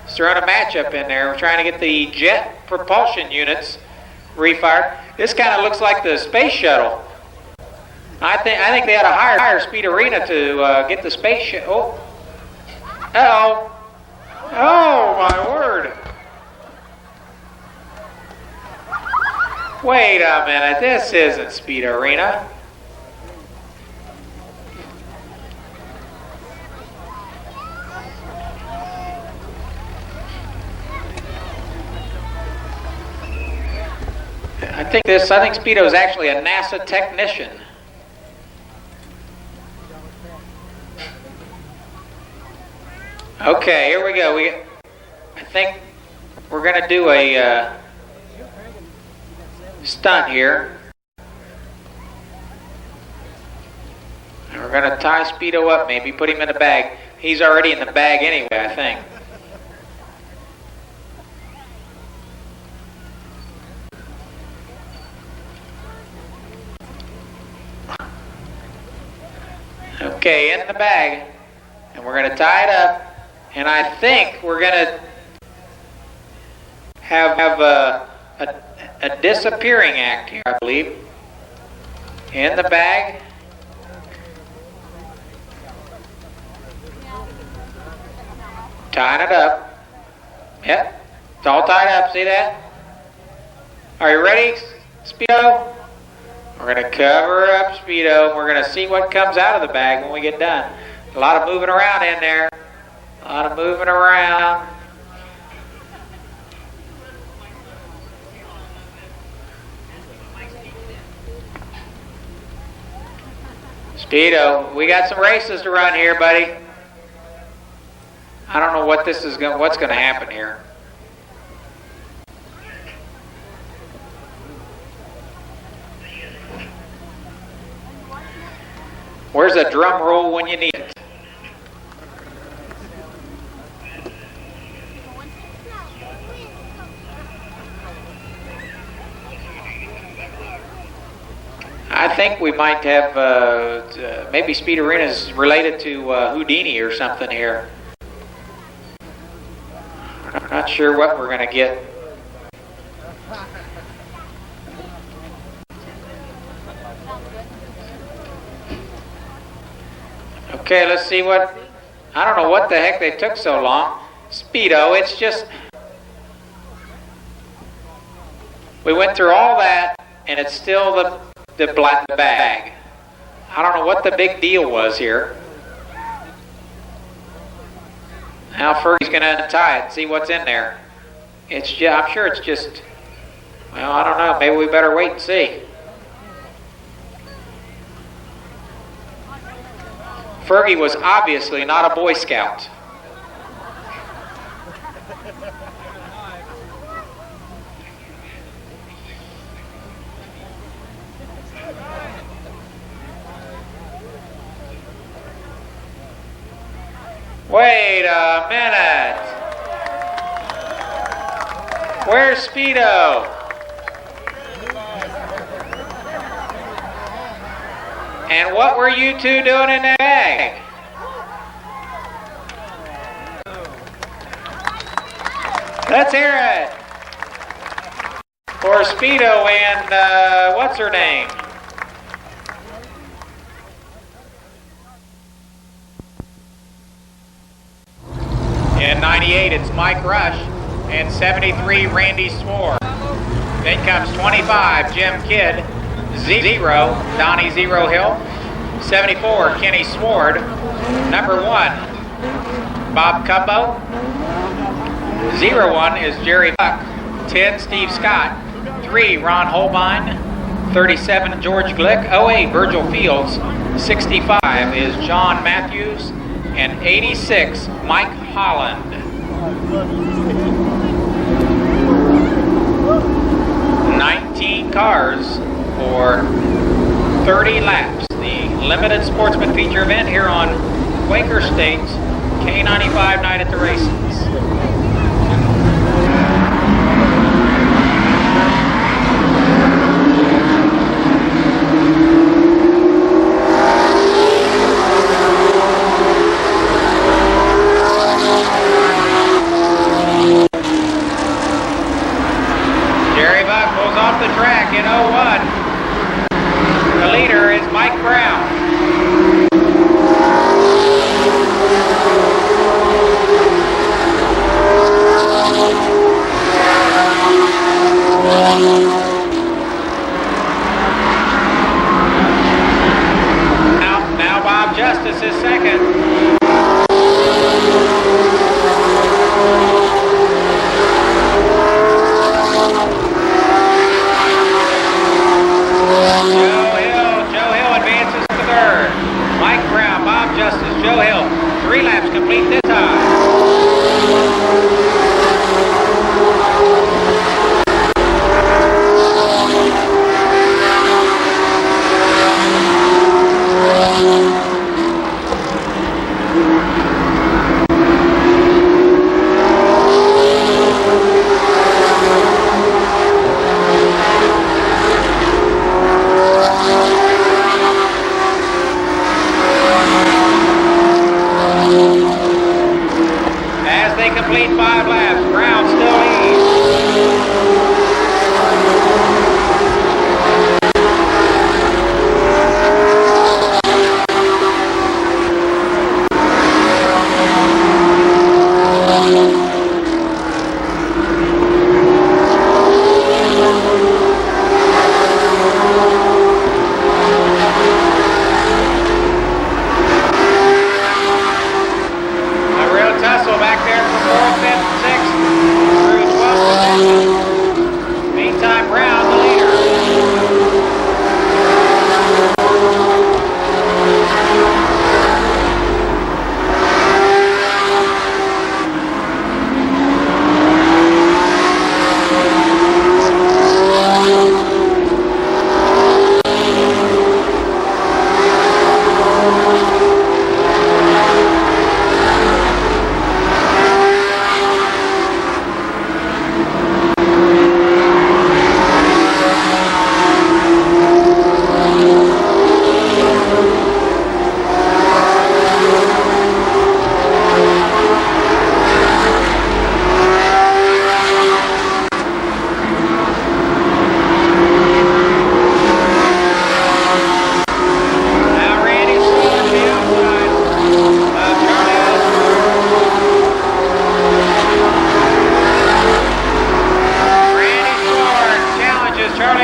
[SPEAKER 1] She's throwing a matchup in there. We're trying to get the jet propulsion units refired. This kind of looks like the space shuttle. I think they had a higher Speed Arena to get the space shuttle. Oh, uh-oh. Oh my word! Wait a minute. This isn't Speed Arena. I think Speedo is actually a NASA technician. Okay, here we go. I think we're going to do a stunt here. And we're going to tie Speedo up, maybe put him in a bag. He's already in the bag anyway, I think. Okay, in the bag, and we're going to tie it up, and I think we're going to have a disappearing act here, I believe. In the bag. Tying it up. Yep, it's all tied up, see that? Are you ready, Speedo? We're going to cover up Speedo. We're going to see what comes out of the bag when we get done. A lot of moving around in there. A lot of moving around. Speedo, we got some races to run here, buddy. I don't know what what's going to happen here. Where's a drum roll when you need it? I think we might have, maybe Speed Arena is related to Houdini or something here. I'm not sure what we're going to get. Okay, let's see what, I don't know what the heck they took so long. Speedo, it's just, we went through all that and it's still the black bag. I don't know what the big deal was here. Now Fergie's going to untie it, see what's in there. It's just, I'm sure it's just, well, I don't know, maybe we better wait and see. Fergie was obviously not a Boy Scout. Wait a minute. Where's Speedo? And what were you two doing in that bag? Let's hear it. For Speedo and what's her name? In 98, it's Mike Rush, and 73, Randy Swore. Then comes 25, Jim Kidd, 0, Donnie Zero Hill, 74, Kenny Sword, number 1, Bob Cumbo, 01 is Jerry Buck, 10, Steve Scott, 3, Ron Holbein, 37, George Glick, 08, Virgil Fields, 65 is John Matthews, and 86, Mike Holland. 19 cars for 30 laps. The limited sportsman feature event here on Quaker State's K95 Night at the Races. Off the track in 01. The leader is Mike Brown. Now Bob Justice is second. Joe Hill advances to third. Mike Brown, Bob Justice, Joe Hill. 3 laps complete this time.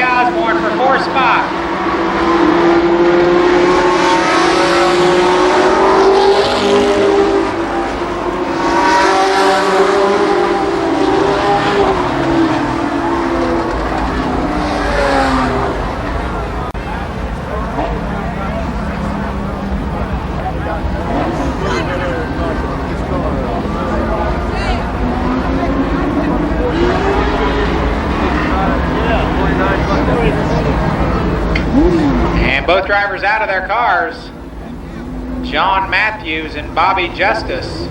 [SPEAKER 1] Osborne for 4th spot. And both drivers out of their cars, John Matthews and Bobby Justice.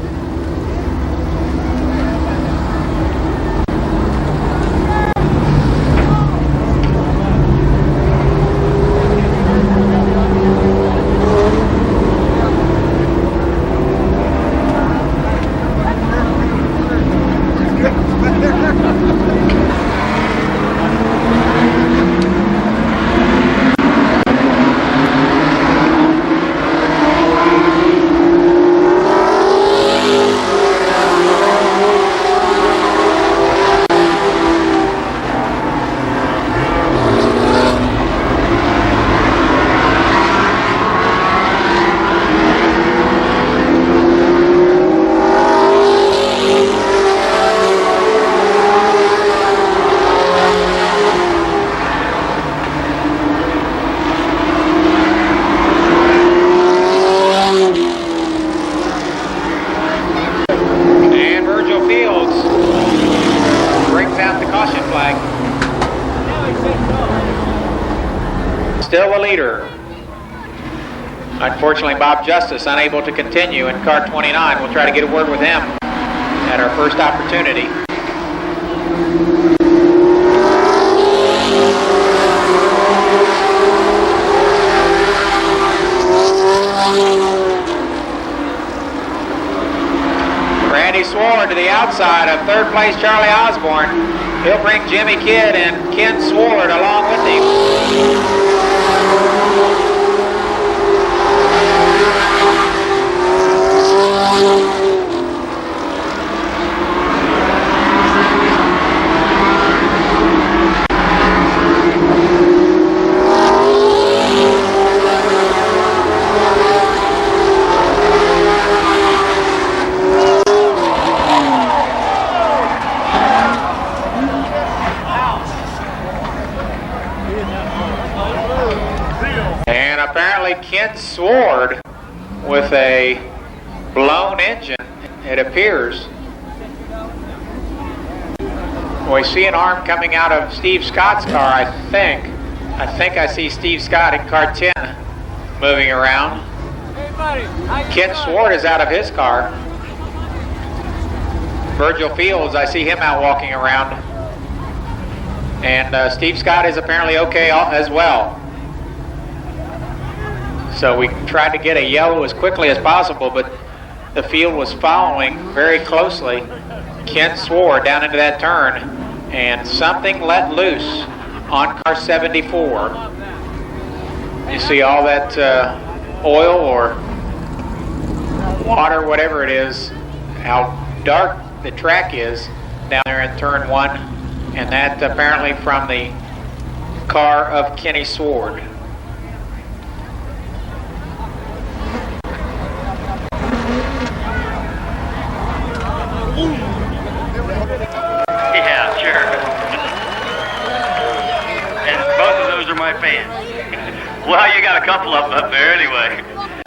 [SPEAKER 1] Still the leader. Unfortunately, Bob Justice unable to continue in car 29. We'll try to get a word with him at our first opportunity. Randy Sword to the outside of 3rd place Charlie Osborne. He'll bring Jimmy Kidd and Ken Sword along with him. And apparently Kent Sword with a blown engine, it appears. We see an arm coming out of Steve Scott's car, I think. I see Steve Scott in car 10 moving around. Kent Sword is out of his car. Virgil Fields, I see him out walking around. And Steve Scott is apparently okay as well. So we tried to get a yellow as quickly as possible, but the field was following very closely Kent Sword down into that turn, and something let loose on car 74. You see all that oil or water, whatever it is, how dark the track is down there in turn 1, and that apparently from the car of Kenny Sword.
[SPEAKER 3] Yeah, sure. And both of those are my fans. Well, you got a couple of them up there anyway.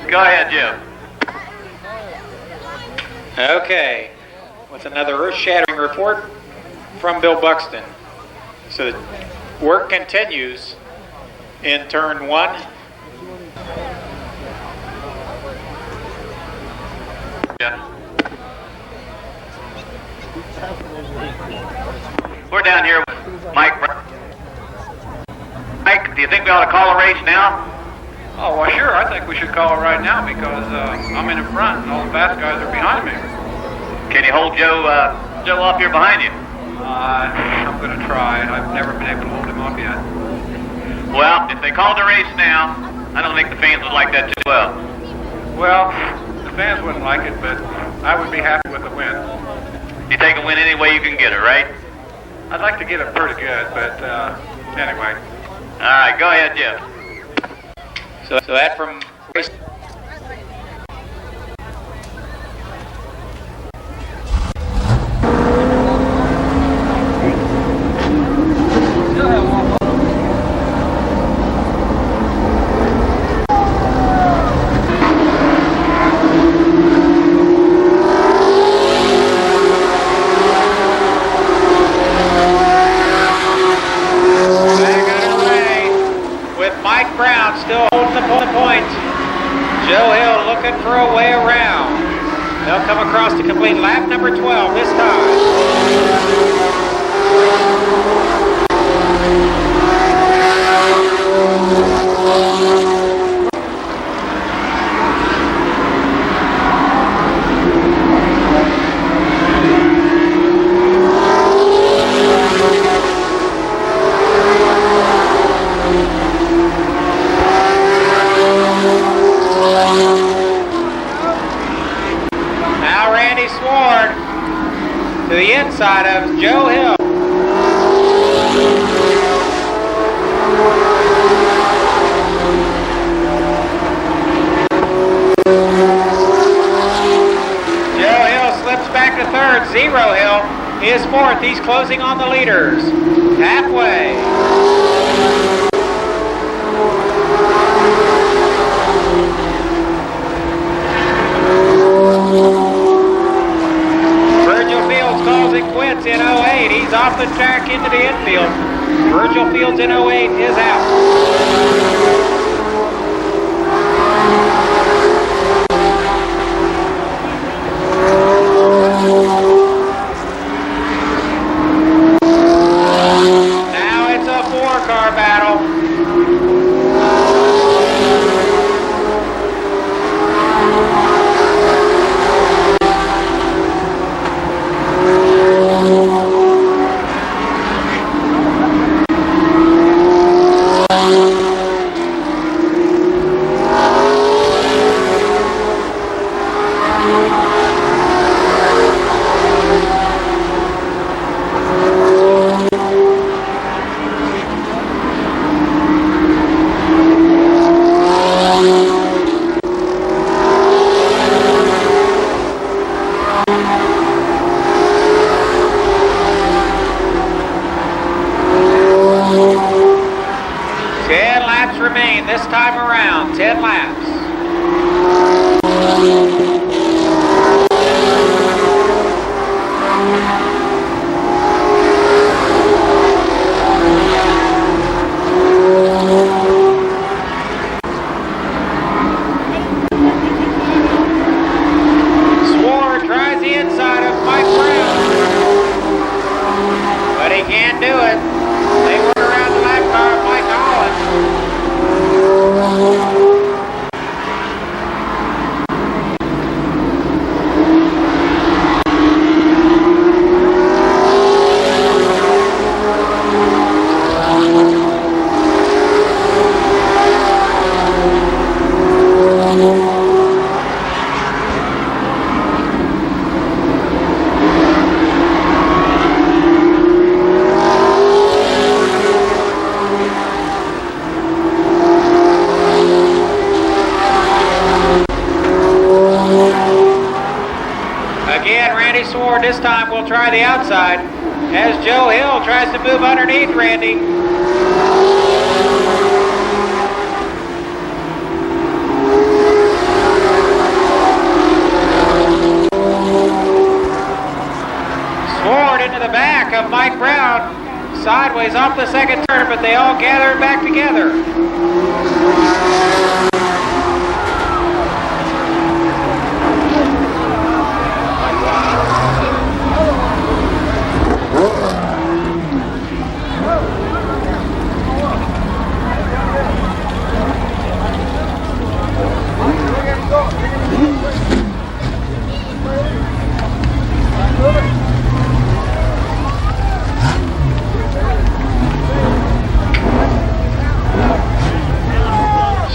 [SPEAKER 3] Go ahead, Jim.
[SPEAKER 1] Okay, with another earth-shattering report from Bill Buxton. So the work continues in turn 1.
[SPEAKER 3] Yeah. We're down here with Mike. Mike, do you think we ought to call a race now?
[SPEAKER 2] Oh, well, sure. I think we should call it right now because I'm in front and all the fast guys are behind me.
[SPEAKER 3] Can you hold Joe up here behind you?
[SPEAKER 2] I'm going to try. I've never been able to hold him up yet.
[SPEAKER 3] Well, if they called the race now, I don't think the fans would like that too well.
[SPEAKER 2] Well, the fans wouldn't like it, but I would be happy with the win.
[SPEAKER 3] You take a win any way you can get it, right?
[SPEAKER 2] I'd like to get it pretty good, but anyway,
[SPEAKER 3] right, go ahead, Jim.
[SPEAKER 1] So that from race. Still holding the point. Joe Hill looking for a way around. They'll come across to complete lap number 12 this time. To the inside of Joe Hill. Joe Hill slips back to third. Zero Hill is fourth. He's closing on the leaders. Halfway. Quits in 08. He's off the track into the infield. Virgil Fields in 08 is out. Now it's a four-car battle. Remain this time around, 10 laps. Sword tries the inside of Mike Brown, but he can't do it. They work around the lap car of Mike Holland. Sword this time will try the outside as Joe Hill tries to move underneath Randy. Sword into the back of Mike Brown, sideways off the second turn, but they all gathered back together.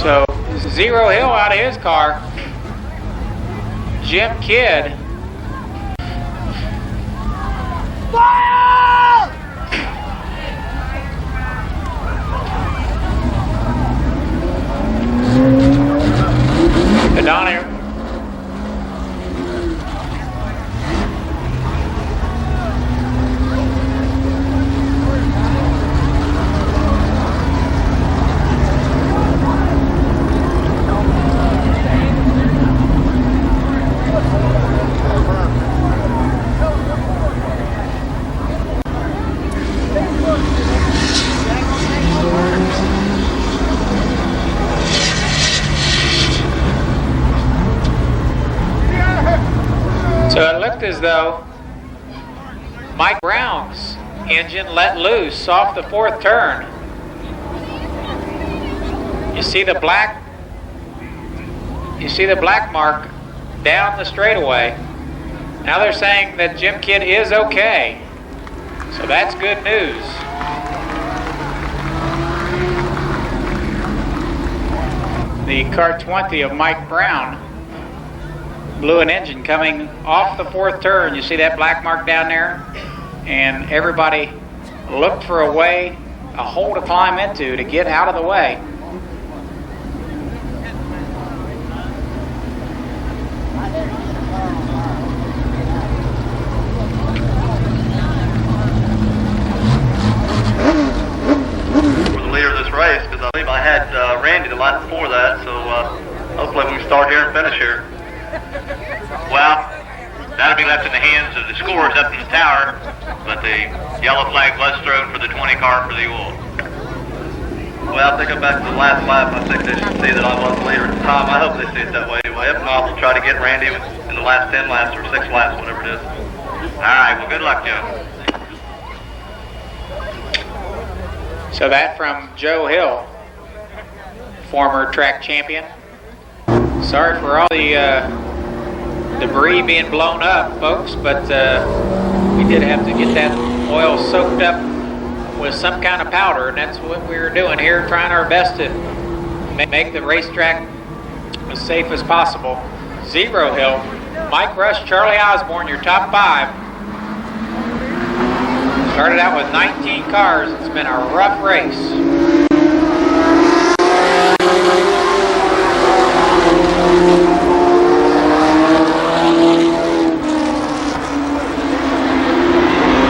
[SPEAKER 1] So, Zero Hill out of his car. Jim Kidd. as though Mike Brown's engine let loose off the fourth turn. You see the black mark down the straightaway. Now they're saying that Jim Kidd is okay. So that's good news. The car 20 of Mike Brown blew an engine coming off the fourth turn. You see that black mark down there? And everybody looked for a way, a hole to climb into to get out of the way.
[SPEAKER 5] Race because I believe I had Randy the lap before that, so hopefully we can start here and finish here.
[SPEAKER 3] Well, that'll be left in the hands of the scorers up in the tower, but the yellow flag was thrown for the 20 car for the oil.
[SPEAKER 5] Well, I think I'm back to the last lap. I think they should see that I was the leader at the time. I hope they see it that way anyway. If not, we'll try to get Randy in the last 10 laps or 6 laps, whatever it is.
[SPEAKER 3] All right, well, good luck, Joe.
[SPEAKER 1] So that from Joe Hill, former track champion. Sorry for all the debris being blown up, folks, but we did have to get that oil soaked up with some kind of powder, and that's what we were doing here, trying our best to make the racetrack as safe as possible. Zero Hill, Mike Rush, Charlie Osborne, your top 5. Started out with 19 cars. It's been a rough race.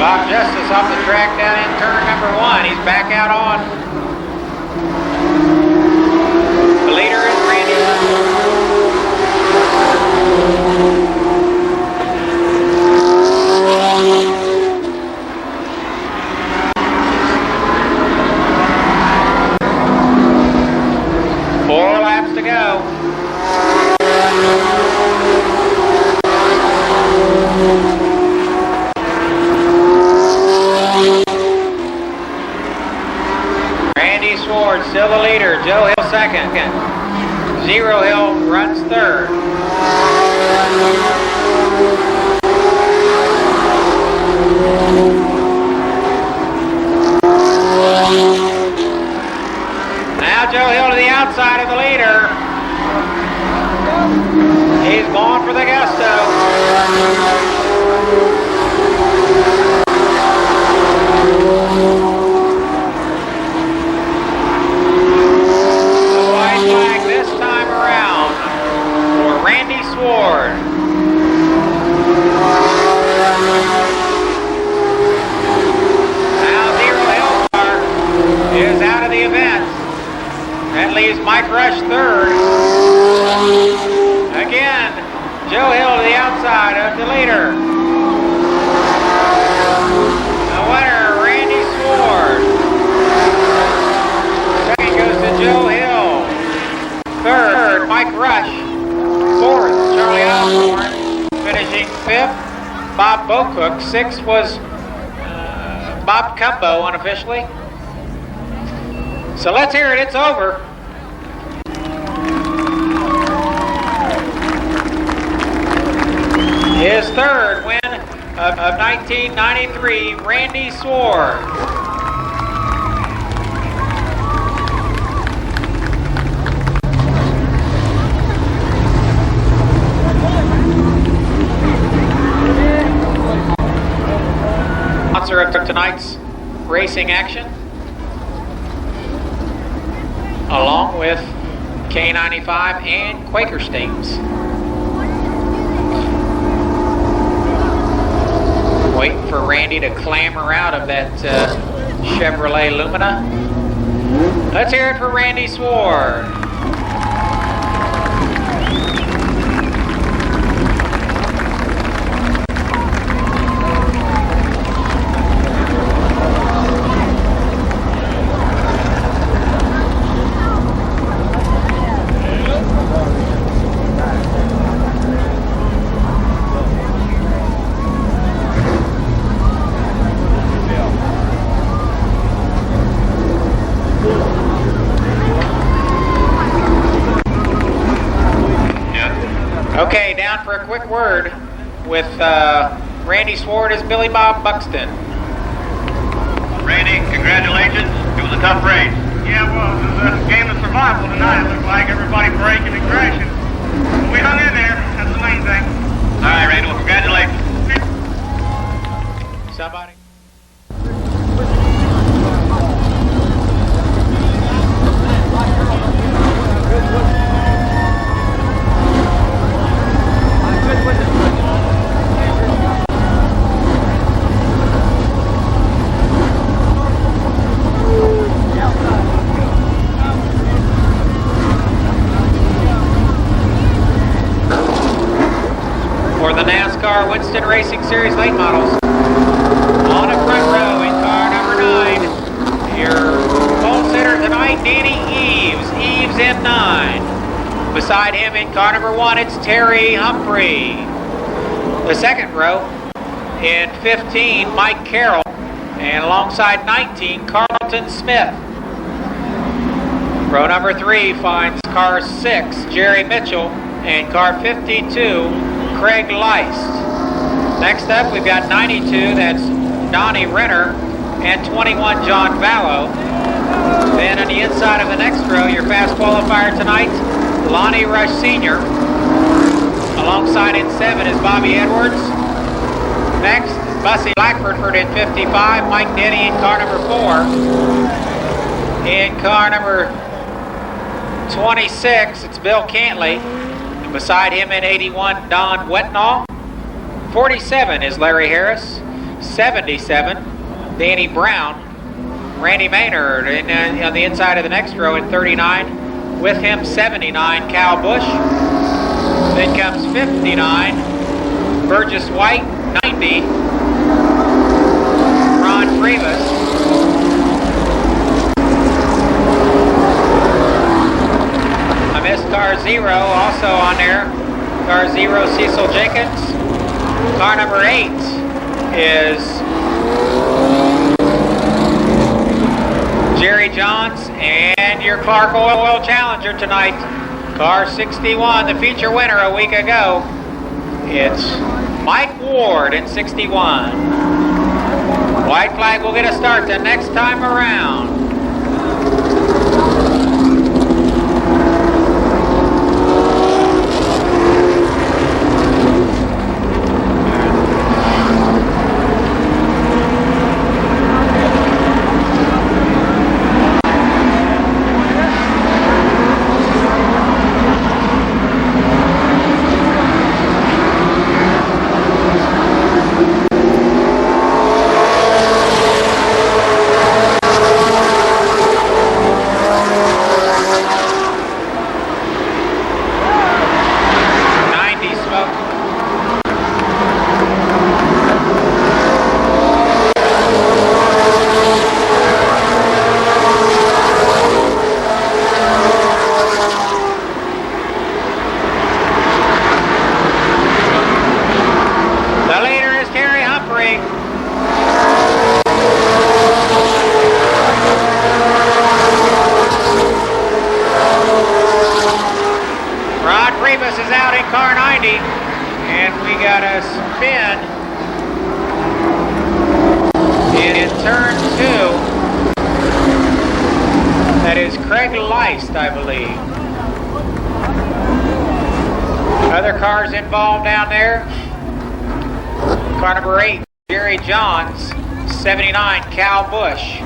[SPEAKER 1] Bob Justice off the track down in turn number 1. He's back out on. The leader is Randy. To go. Randy Sword still the leader. Joe Hill second. Zero Hill runs third. Now Joe Hill to the outside of the leader. He's going for the gusto. The white flag this time around for Randy Sword. Now Zero Hill car is out of the event. That leaves Mike Rush third. Again, Joe Hill to the outside of the leader. The winner, Randy Sword. Second goes to Joe Hill. Third, Mike Rush. Fourth, Charlie Osborne. Finishing fifth, Bob Bocook. Sixth was Bob Cumbo unofficially. So let's hear it. It's over. His third win of 1993, Randy Sword. Sponsor of tonight's racing action, along with K95 and Quaker Steams. Waiting for Randy to clamber out of that Chevrolet Lumina. Let's hear it for Randy Sword. Okay, down for a quick word with Randy Swart as Billy Bob Buxton.
[SPEAKER 3] Randy, congratulations. It was a tough race.
[SPEAKER 2] Yeah, well, it was a game of survival tonight. It looked like everybody breaking and crashing. But we hung in there. That's the main thing.
[SPEAKER 3] All right, Randy, well, congratulations.
[SPEAKER 1] Somebody? For the NASCAR Winston Racing Series late models, on the front row in car number 9, your pole sitter tonight, Danny Eves. Eves in 9. Beside him in car number 1, it's Terry Humphrey. The second row in 15, Mike Carroll. And alongside 19, Carlton Smith. Row number 3 finds car 6, Jerry Mitchell. And car 52, Craig Leist. Next up, we've got 92, that's Donnie Renner, and 21, John Vallow. Then on the inside of the next row, your fast qualifier tonight, Lonnie Rush Sr. Alongside in 7 is Bobby Edwards. Next, Bussy Blackford in 55, Mike Denny in car number 4. In car number 26, it's Bill Cantley. And beside him in 81, Don Wetnall. 47 is Larry Harris. 77, Danny Brown. Randy Maynard on the inside of the next row in 39. With him, 79, Cal Busch. Then comes 59, Burgess White. 90, Ron Freemas. I missed car 0 also on there. Car 0, Cecil Jenkins. Car number 8 is Jerry Johns, and your Clark Oil Challenger tonight. Car 61, the feature winner a week ago. It's Mike Ward in 61. White flag will get a start the next time around. I believe. Other cars involved down there. Car number 8, Jerry Johns. 79, Cal Busch.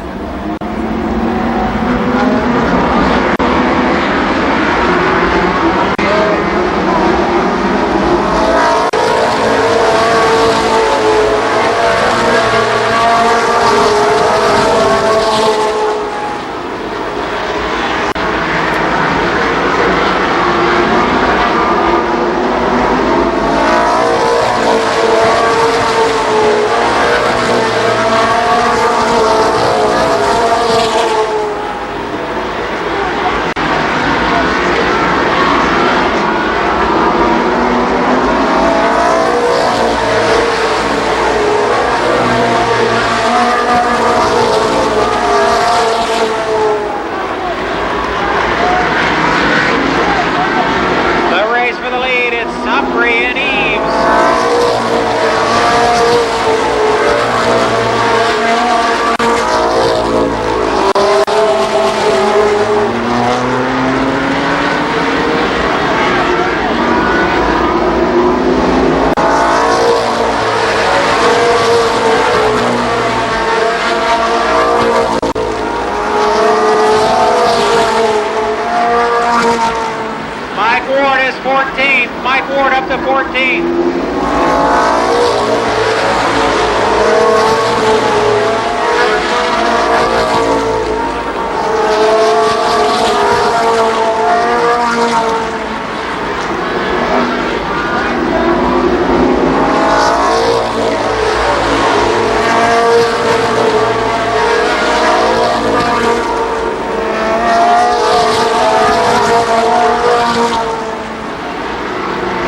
[SPEAKER 1] Ward is 14th. Mike Ward up to 14th.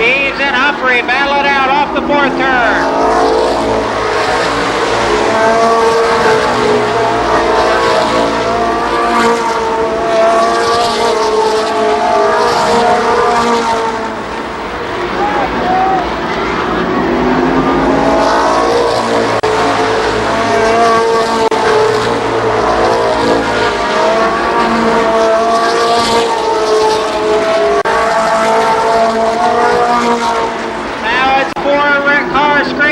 [SPEAKER 1] Eves and Humphrey battle it out off the fourth turn. Now it's 4 cars scraping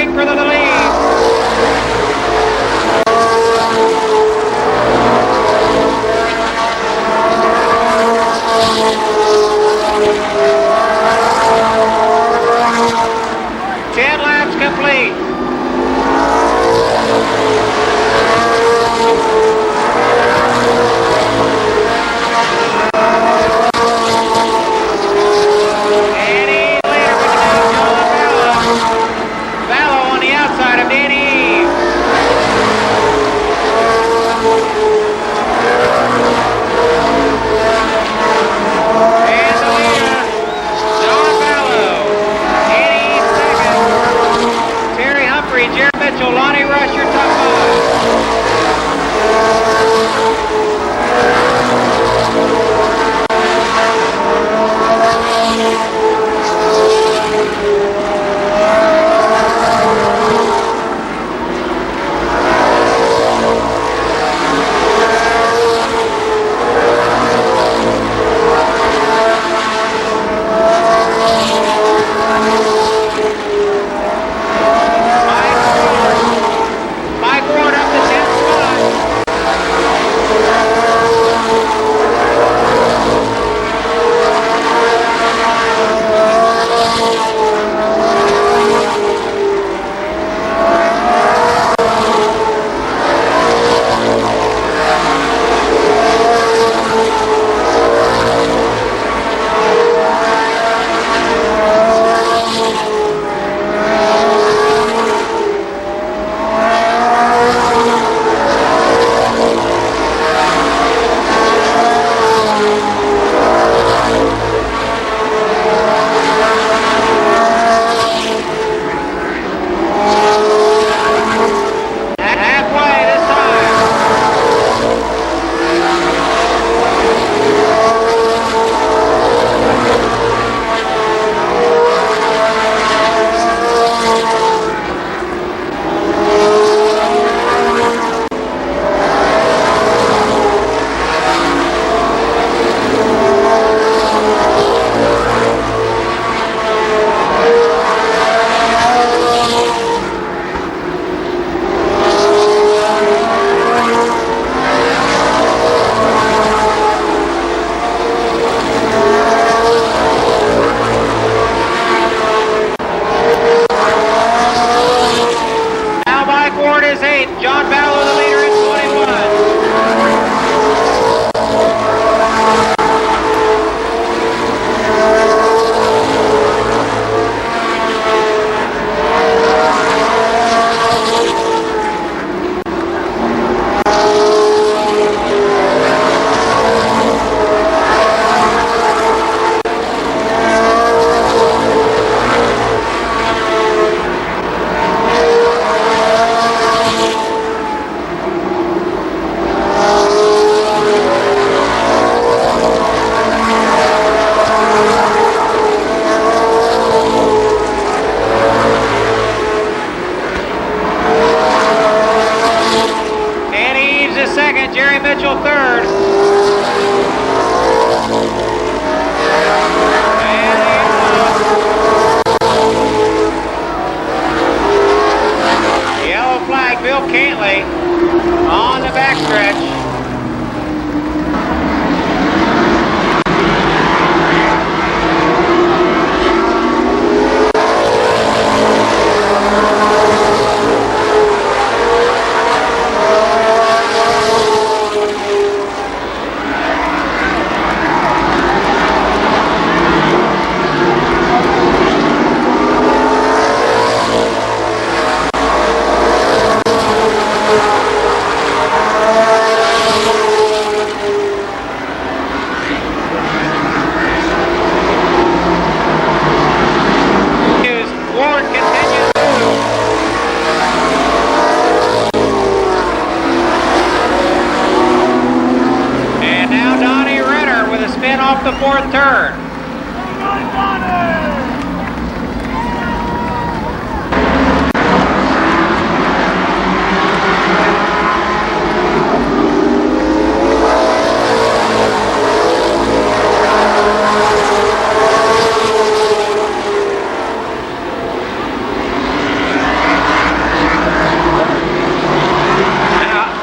[SPEAKER 1] in off the fourth turn.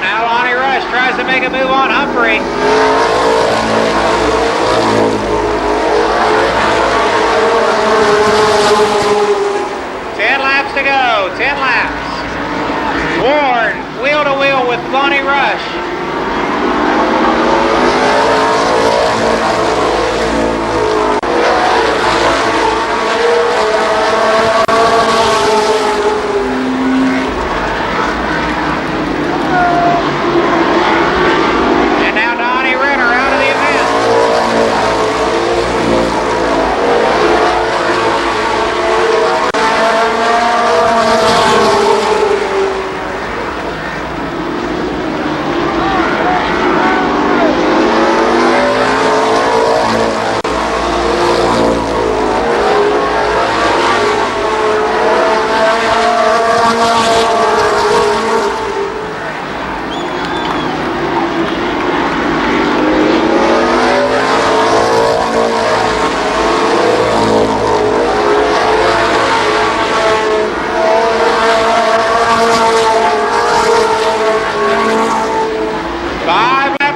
[SPEAKER 1] Now Lonnie Rush tries to make a move on Humphrey. 10 laps to go, 10 laps. Ward, wheel to wheel with Lonnie Rush. And now Donnie Ritter out of the event.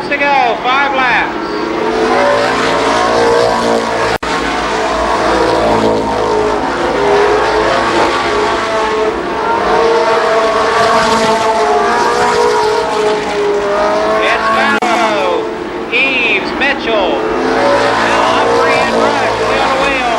[SPEAKER 1] To go, 5 laps. It's Mallow, Eves, Mitchell, now Humphrey and Rush, wheel to wheel.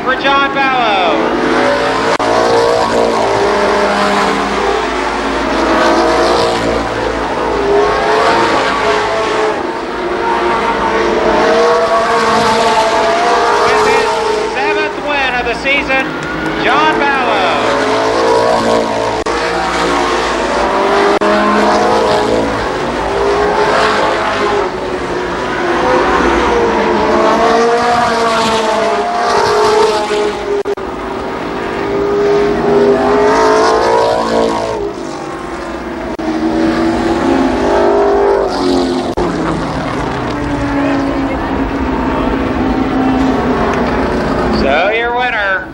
[SPEAKER 1] For John Ballow. With his 7th win of the season, John Ballow. So your winner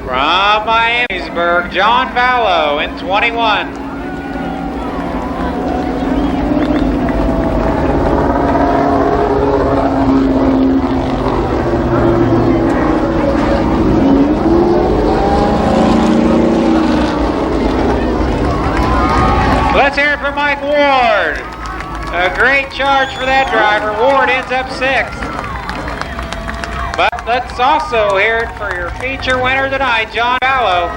[SPEAKER 1] from Miamisburg, John Ballow in 21. Let's hear it for Mike Ward. A great charge for that driver. Ward ends up 6th. But let's also hear it for your feature winner tonight, John Ballow,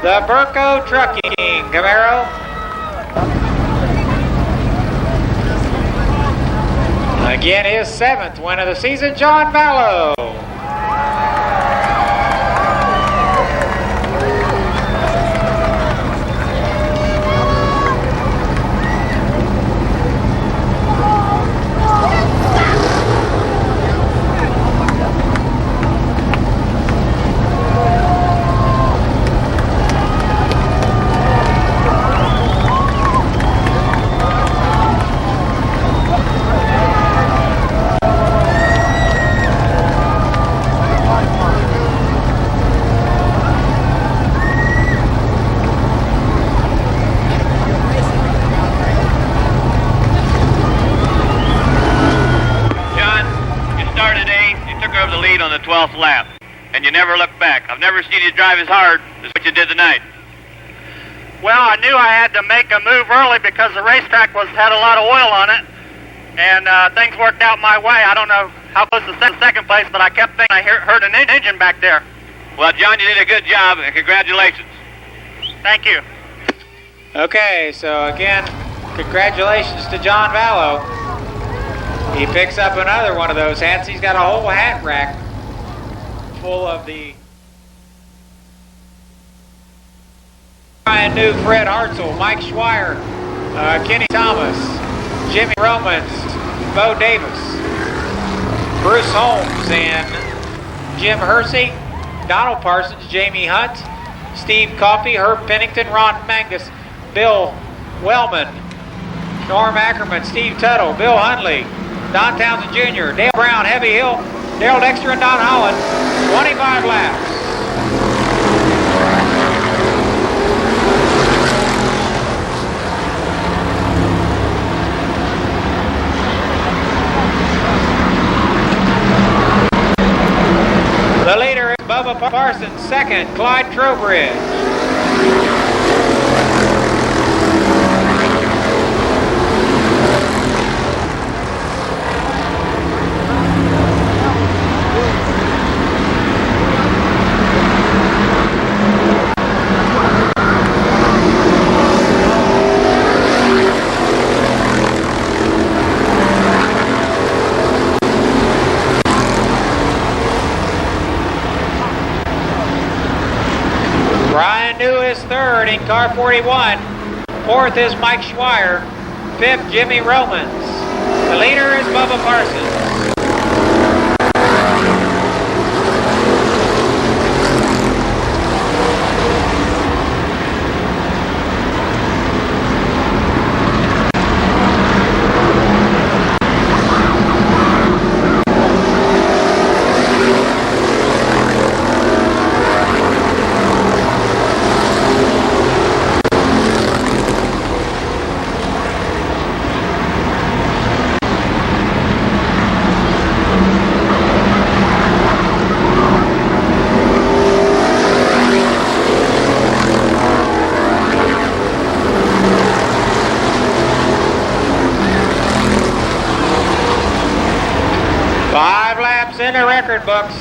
[SPEAKER 1] the Burco Trucking Camaro. Again, his 7th win of the season, John Ballow.
[SPEAKER 3] and you never look back. I've never seen you drive as hard as what you did tonight.
[SPEAKER 2] Well, I knew I had to make a move early because the racetrack had a lot of oil on it, and things worked out my way. I don't know how close to second place, but I kept thinking I heard an engine back there.
[SPEAKER 3] Well, John, you did a good job, and congratulations.
[SPEAKER 2] Thank you.
[SPEAKER 1] Okay, so again, congratulations to John Vallow. He picks up another one of those hats. He's got a whole hat rack full of the Brian New, Fred Hartzell, Mike Schweier, Kenny Thomas, Jimmy Romans, Bo Davis, Bruce Holmes, and Jim Hersey, Donald Parsons, Jamie Hunt, Steve Coffey, Herb Pennington, Ron Mangus, Bill Wellman, Norm Ackerman, Steve Tuttle, Bill Hundley, Don Townsend Jr., Dale Brown, Heavy Hill, Darrell Dexter, and Don Holland. 25 laps. The leader is Bubba Parsons, second, Clyde Trowbridge. Brian New is third in car 41. Fourth is Mike Schweier. Fifth, Jimmy Romans. The leader is Bubba Parsons. In the record books,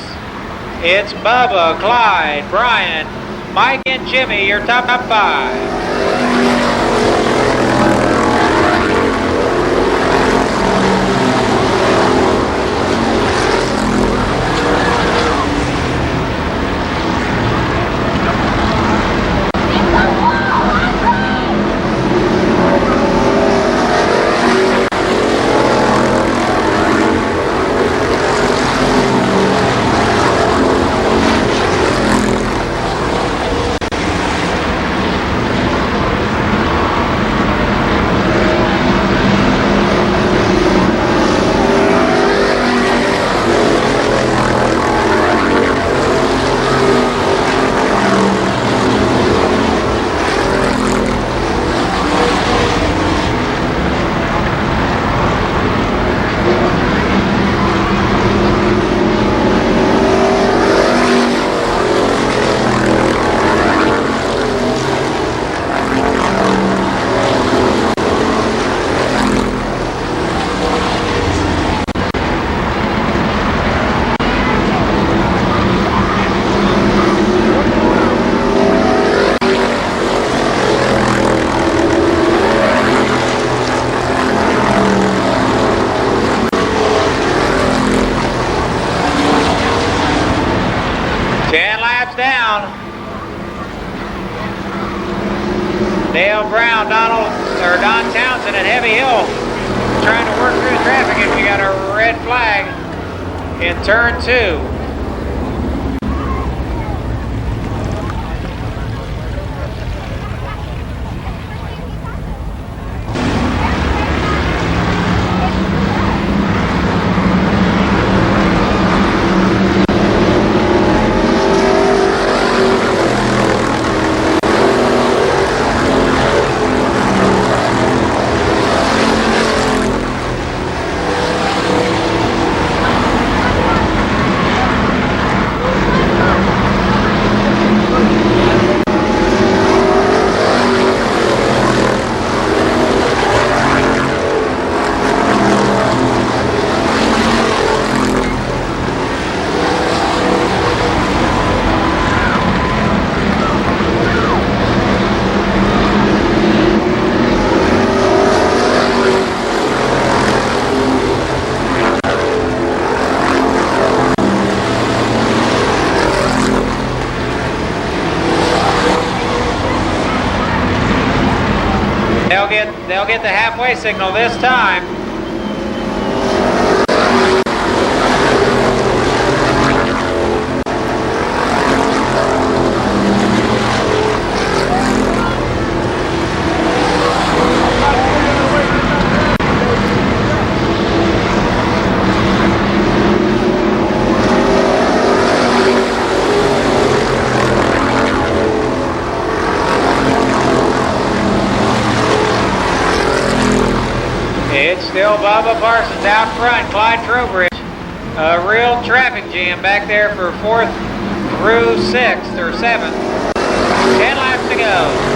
[SPEAKER 1] it's Bubba, Clyde, Brian, Mike, and Jimmy, your top five. Dale Brown, Don Townsend at Heavy Hill trying to work through the traffic, and we got a red flag in turn 2. They'll get the halfway signal this time. Still Bubba Parsons out front, Clyde Trowbridge. A real traffic jam back there for 4th through 6th or 7th. 10 laps to go.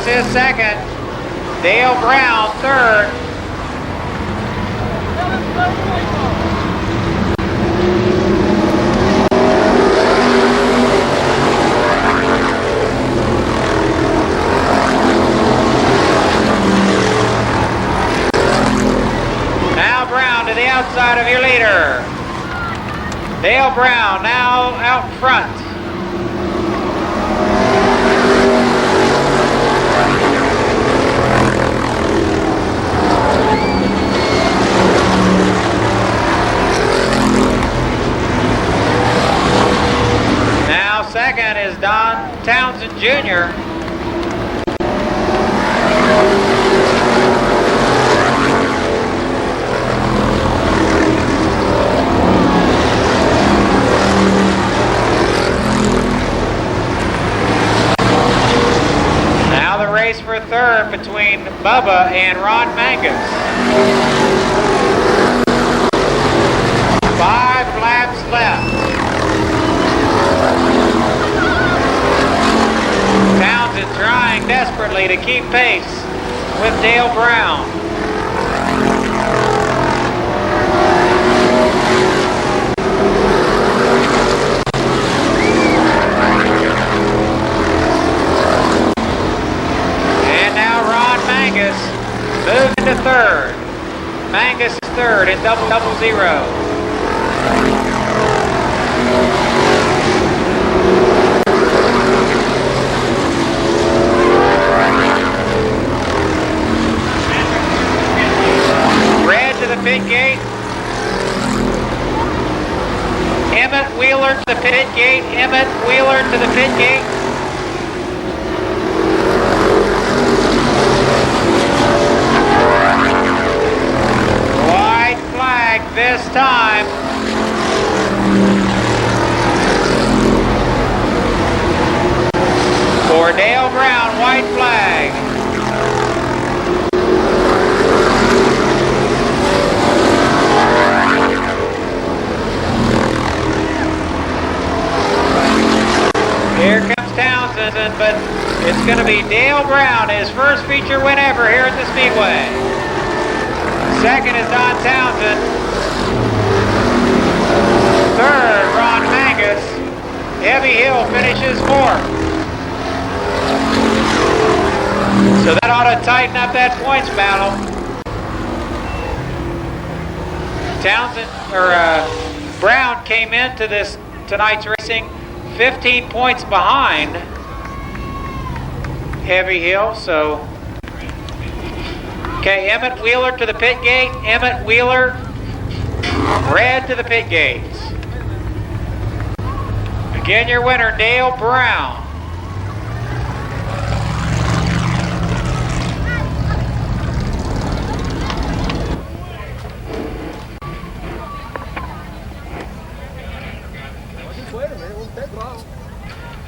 [SPEAKER 1] Is second, Dale Brown third. Now Brown to the outside of your leader. Dale Brown now out front. Second is Don Townsend Jr. Now the race for third between Bubba and Ron Mangus. 5 laps left. Townsend trying desperately to keep pace with Dale Brown. And now Ron Mangus moving to third. Mangus is third in double zero. To the pit gate. Emmett Wheeler to the pit gate. Emmett Wheeler to the pit gate. White flag this time. For Dale Brown, white flag. Here comes Townsend, but it's going to be Dale Brown, his first feature win ever here at the Speedway. Second is Don Townsend. Third, Ron Mangus. Heavy Hill finishes 4th. So that ought to tighten up that points battle. Brown came into this tonight's racing 15 points behind Heavy Hill, so okay, Emmett Wheeler to the pit gate. Emmett Wheeler, red to the pit gates. Again, your winner, Dale Brown.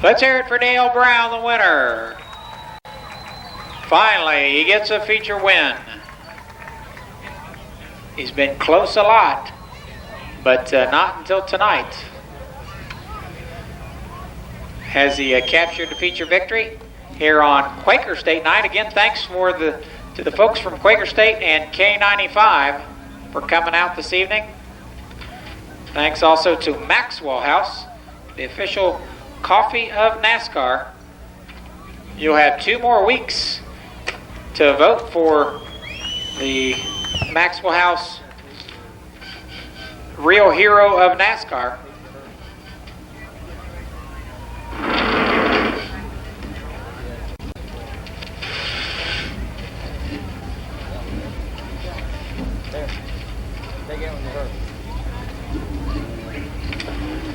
[SPEAKER 1] Let's hear it for Dale Brown, the winner. Finally, he gets a feature win. He's been close a lot, but not until tonight. Has he captured the feature victory here on Quaker State night? Again, thanks to the folks from Quaker State and K95 for coming out this evening. Thanks also to Maxwell House, the official coffee of NASCAR. You'll have 2 more weeks to vote for the Maxwell House Real Hero of NASCAR.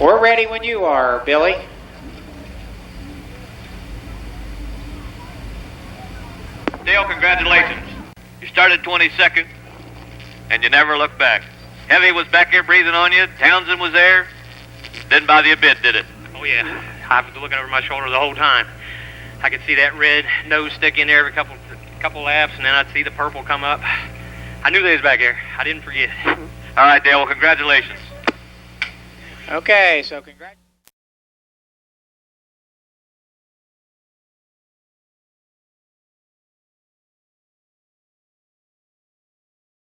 [SPEAKER 1] We're ready when you are, Billy.
[SPEAKER 3] Dale, congratulations. You started 22nd, and you never looked back. Heavy was back here breathing on you. Townsend was there. Didn't bother you a bit, did it?
[SPEAKER 2] Oh, yeah. I was looking over my shoulder the whole time. I could see that red nose stick in there every couple laps, and then I'd see the purple come up. I knew they was back here. I didn't forget.
[SPEAKER 3] All right, Dale, well, congratulations.
[SPEAKER 1] Okay, so congratulations.